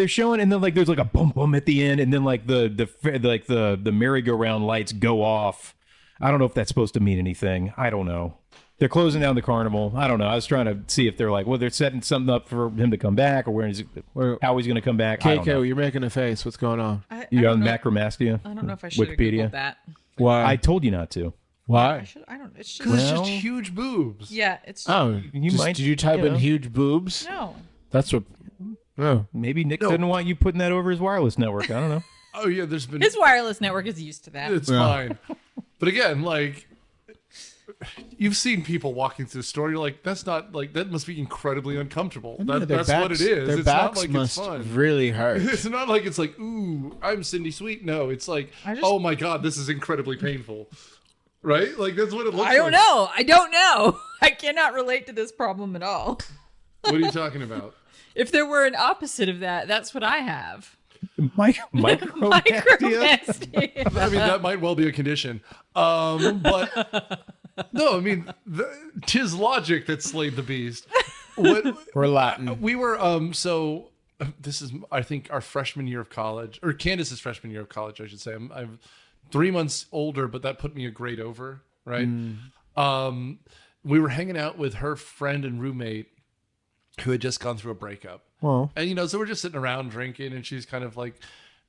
showing, and then like there's like a boom boom at the end, and then like the merry-go-round lights go off. I don't know if that's supposed to mean anything. I don't know. They're closing down the carnival. I don't know. I was trying to see if they're like, well, they're setting something up for him to come back, or how he's going to come back. I don't know. KK, you're making a face. What's going on? You I got don't know- macromastia? I don't know if I should have Wikipedia. Googled that. Why? I told you not to. Why? I don't. It's just. Because it's just Well- huge boobs. Yeah, it's. Oh, You just- might- Did you type you in know. huge boobs? No. That's what. No. Maybe Nick didn't want you putting that over his wireless network. I don't know. Oh yeah, there's been His wireless network is used to that. It's fine. But again, like you've seen people walking through the store, you're like, that's not like that must be incredibly uncomfortable. That's what it is. Their It's backs not like must it's fun. really hurt. It's not like it's like, ooh, I'm Cindy Sweet. No, it's like, oh my God, this is incredibly painful. Right? Like that's what it looks like. I don't know. I don't know. I cannot relate to this problem at all. What are you talking about? If there were an opposite of that, that's what I have. Microplastia. I mean, that might well be a condition. But no, I mean, tis logic that slayed the beast. We're Latin. We were, so this is, I think, our freshman year of college, or Candace's freshman year of college, I should say. I'm 3 months older, but that put me a grade over, right? We were hanging out with her friend and roommate who had just gone through a breakup. Well, And, you know, so we're just sitting around drinking, and she's kind of like,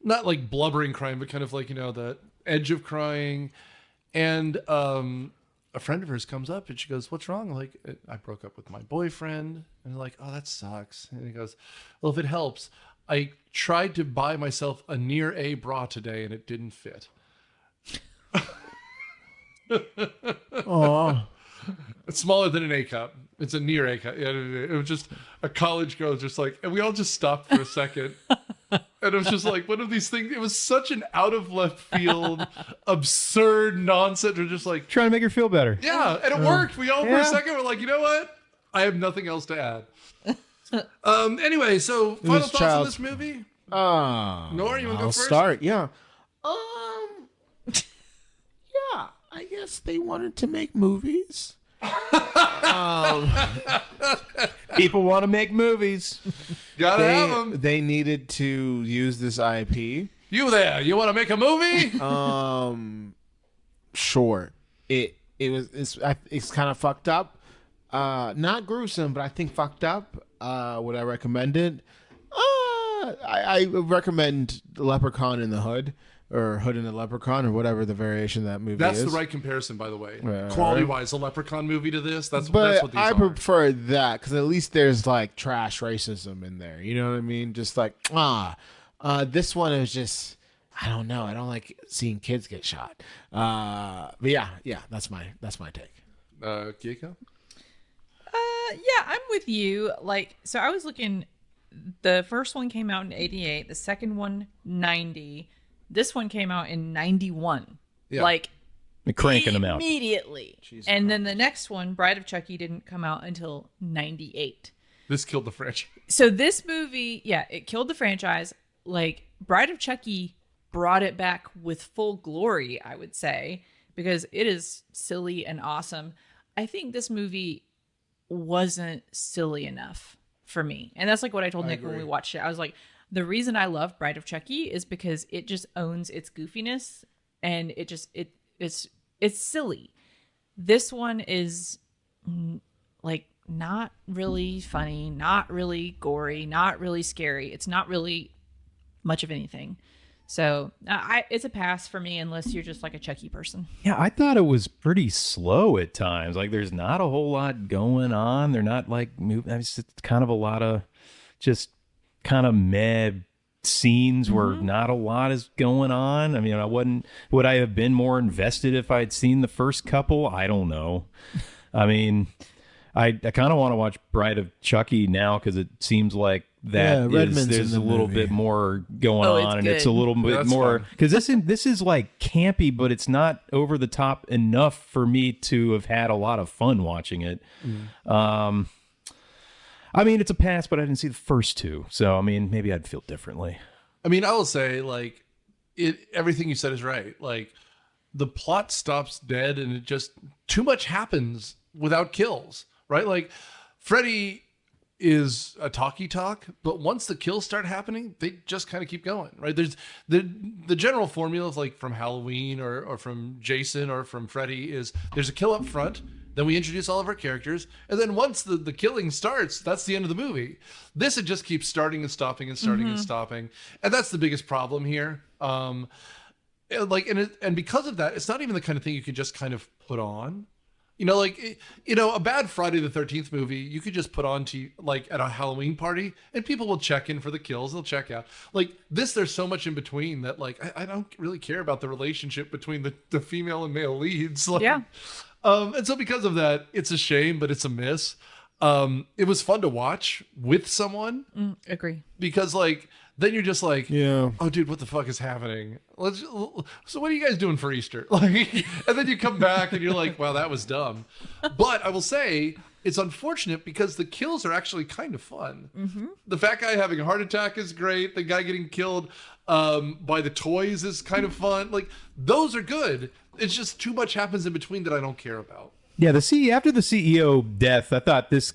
not like blubbering crying, but kind of like, you know, the edge of crying. And a friend of hers comes up and she goes, what's wrong? I'm like, I broke up with my boyfriend. And they're like, oh, that sucks. And he goes, well, if it helps, I tried to buy myself a near A bra today and it didn't fit. oh, It's smaller than an A cup. It's a near A cup. Yeah, it was just a college girl, just like, and we all just stopped for a second. And it was just like one of these things. It was such an out of left field, absurd nonsense. We're just like, Trying to make her feel better. yeah, and it worked. We all for a second were like, you know what? I have nothing else to add. Anyway, so final thoughts on this movie? Nora, you want to go first? Start. Yeah. Yeah. I guess they wanted to make movies. People want to make movies. Gotta have them. They needed to use this IP. You there? You want to make a movie? Sure. It's kind of fucked up. Not gruesome, but I think fucked up. Would I recommend it? I recommend Leprechaun in the Hood, or Hood in the Leprechaun, or whatever the variation of that movie That's is. the right comparison, by the way. Right. Quality-wise, a Leprechaun movie to this. That's But what these I are. prefer that because at least there's like trash racism in there. You know what I mean? Just like this one is just, I don't know. I don't like seeing kids get shot. But yeah, that's my take. Kiko? Yeah, I'm with you. Like, so I was looking, the first one came out in 88, the second one 90. This one came out in 91. Yeah. Like, They're cranking them out. immediately. And then the next one, Bride of Chucky, didn't come out until 98. This killed the franchise. So this movie, yeah, it killed the franchise. Like, Bride of Chucky brought it back with full glory, I would say, because it is silly and awesome. I think this movie wasn't silly enough for me. And that's like what I told Nick when we watched it. I was like, the reason I love Bride of Chucky is because it just owns its goofiness, and it's silly. This one is like not really funny, not really gory, not really scary. It's not really much of anything. So it's a pass for me unless you're just like a Chucky person. Yeah, I thought it was pretty slow at times. Like, there's not a whole lot going on. They're not like moving. It's kind of a lot of just kind of meh scenes where not a lot is going on. I mean, would I have been more invested if I had seen the first couple? I don't know. I mean, I kind of want to watch Bride of Chucky now because it seems like there's a little bit more going on, and it's a little bit more because this is like campy, but it's not over the top enough for me to have had a lot of fun watching it. I mean, it's a pass, but I didn't see the first two, so I mean, maybe I'd feel differently. I mean, I will say, like, everything you said is right. Like, the plot stops dead, and it just too much happens without kills, right? Like, Freddy is a talk, but once the kills start happening, they just kind of keep going, right? There's the general formula of, like, from Halloween or from Jason or from Freddy is there's a kill up front, then we introduce all of our characters, and then once the killing starts, that's the end of the movie. This, it just keeps starting and stopping and starting and stopping, and that's the biggest problem here. And because of that, it's not even the kind of thing you can just kind of put on. You know, like, a bad Friday the 13th movie, you could just put on to, like, at a Halloween party, and people will check in for the kills. They'll check out. Like, this, there's so much in between that, like, I don't really care about the relationship between the female and male leads. Like, Yeah. And so because of that, it's a shame, but it's a miss. It was fun to watch with someone. Agree. Because, like, then you're just like, Yeah. oh, dude, what the fuck is happening? So what are you guys doing for Easter? Like, and then you come back and you're like, wow, that was dumb. But I will say it's unfortunate because the kills are actually kind of fun. Mm-hmm. The fat guy having a heart attack is great. The guy getting killed by the toys is kind of fun. Like, those are good. It's just too much happens in between that I don't care about. Yeah, after the CEO death, I thought this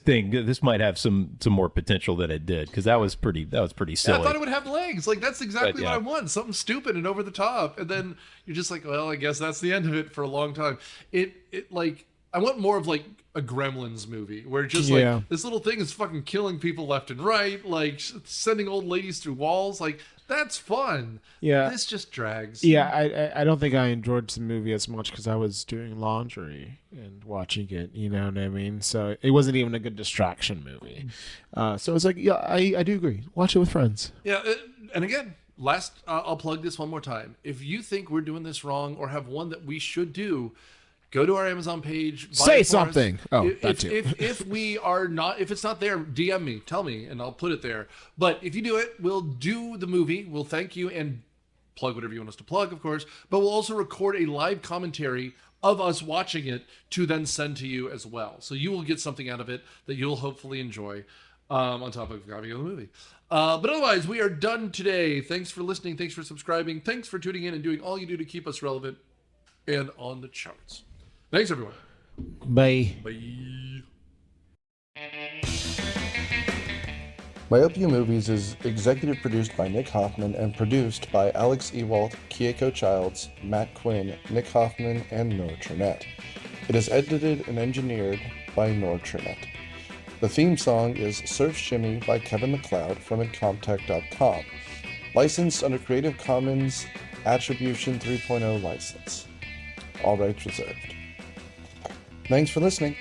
might have some more potential than it did, because that was pretty silly. Yeah, I thought it would have legs. Like, that's exactly what I want. Something stupid and over the top. And then you're just like, well, I guess that's the end of it for a long time. It like, I want more of like a Gremlins movie where just like this little thing is fucking killing people left and right, like sending old ladies through walls. Like, that's fun. Yeah. This just drags. Yeah, I don't think I enjoyed the movie as much because I was doing laundry and watching it. You know what I mean? So it wasn't even a good distraction movie. So it's like, yeah, I do agree. Watch it with friends. Yeah, and again, I'll plug this one more time. If you think we're doing this wrong or have one that we should do, go to our Amazon page. Say something. If we are not, if it's not there, DM me, tell me, and I'll put it there. But if you do it, we'll do the movie. We'll thank you and plug whatever you want us to plug, of course. But we'll also record a live commentary of us watching it to then send to you as well. So you will get something out of it that you'll hopefully enjoy on top of copying of the movie. But otherwise, we are done today. Thanks for listening. Thanks for subscribing. Thanks for tuning in and doing all you do to keep us relevant and on the charts. Thanks, everyone. Bye. Bye. Myopia Movies is executive produced by Nick Hoffman and produced by Alex Ewalt, Kieko Childs, Matt Quinn, Nick Hoffman, and Noor Trinette. It is edited and engineered by Noor Trinette. The theme song is Surf Shimmy by Kevin MacLeod from Incompetech.com. Licensed under Creative Commons Attribution 3.0 license. All rights reserved. Thanks for listening.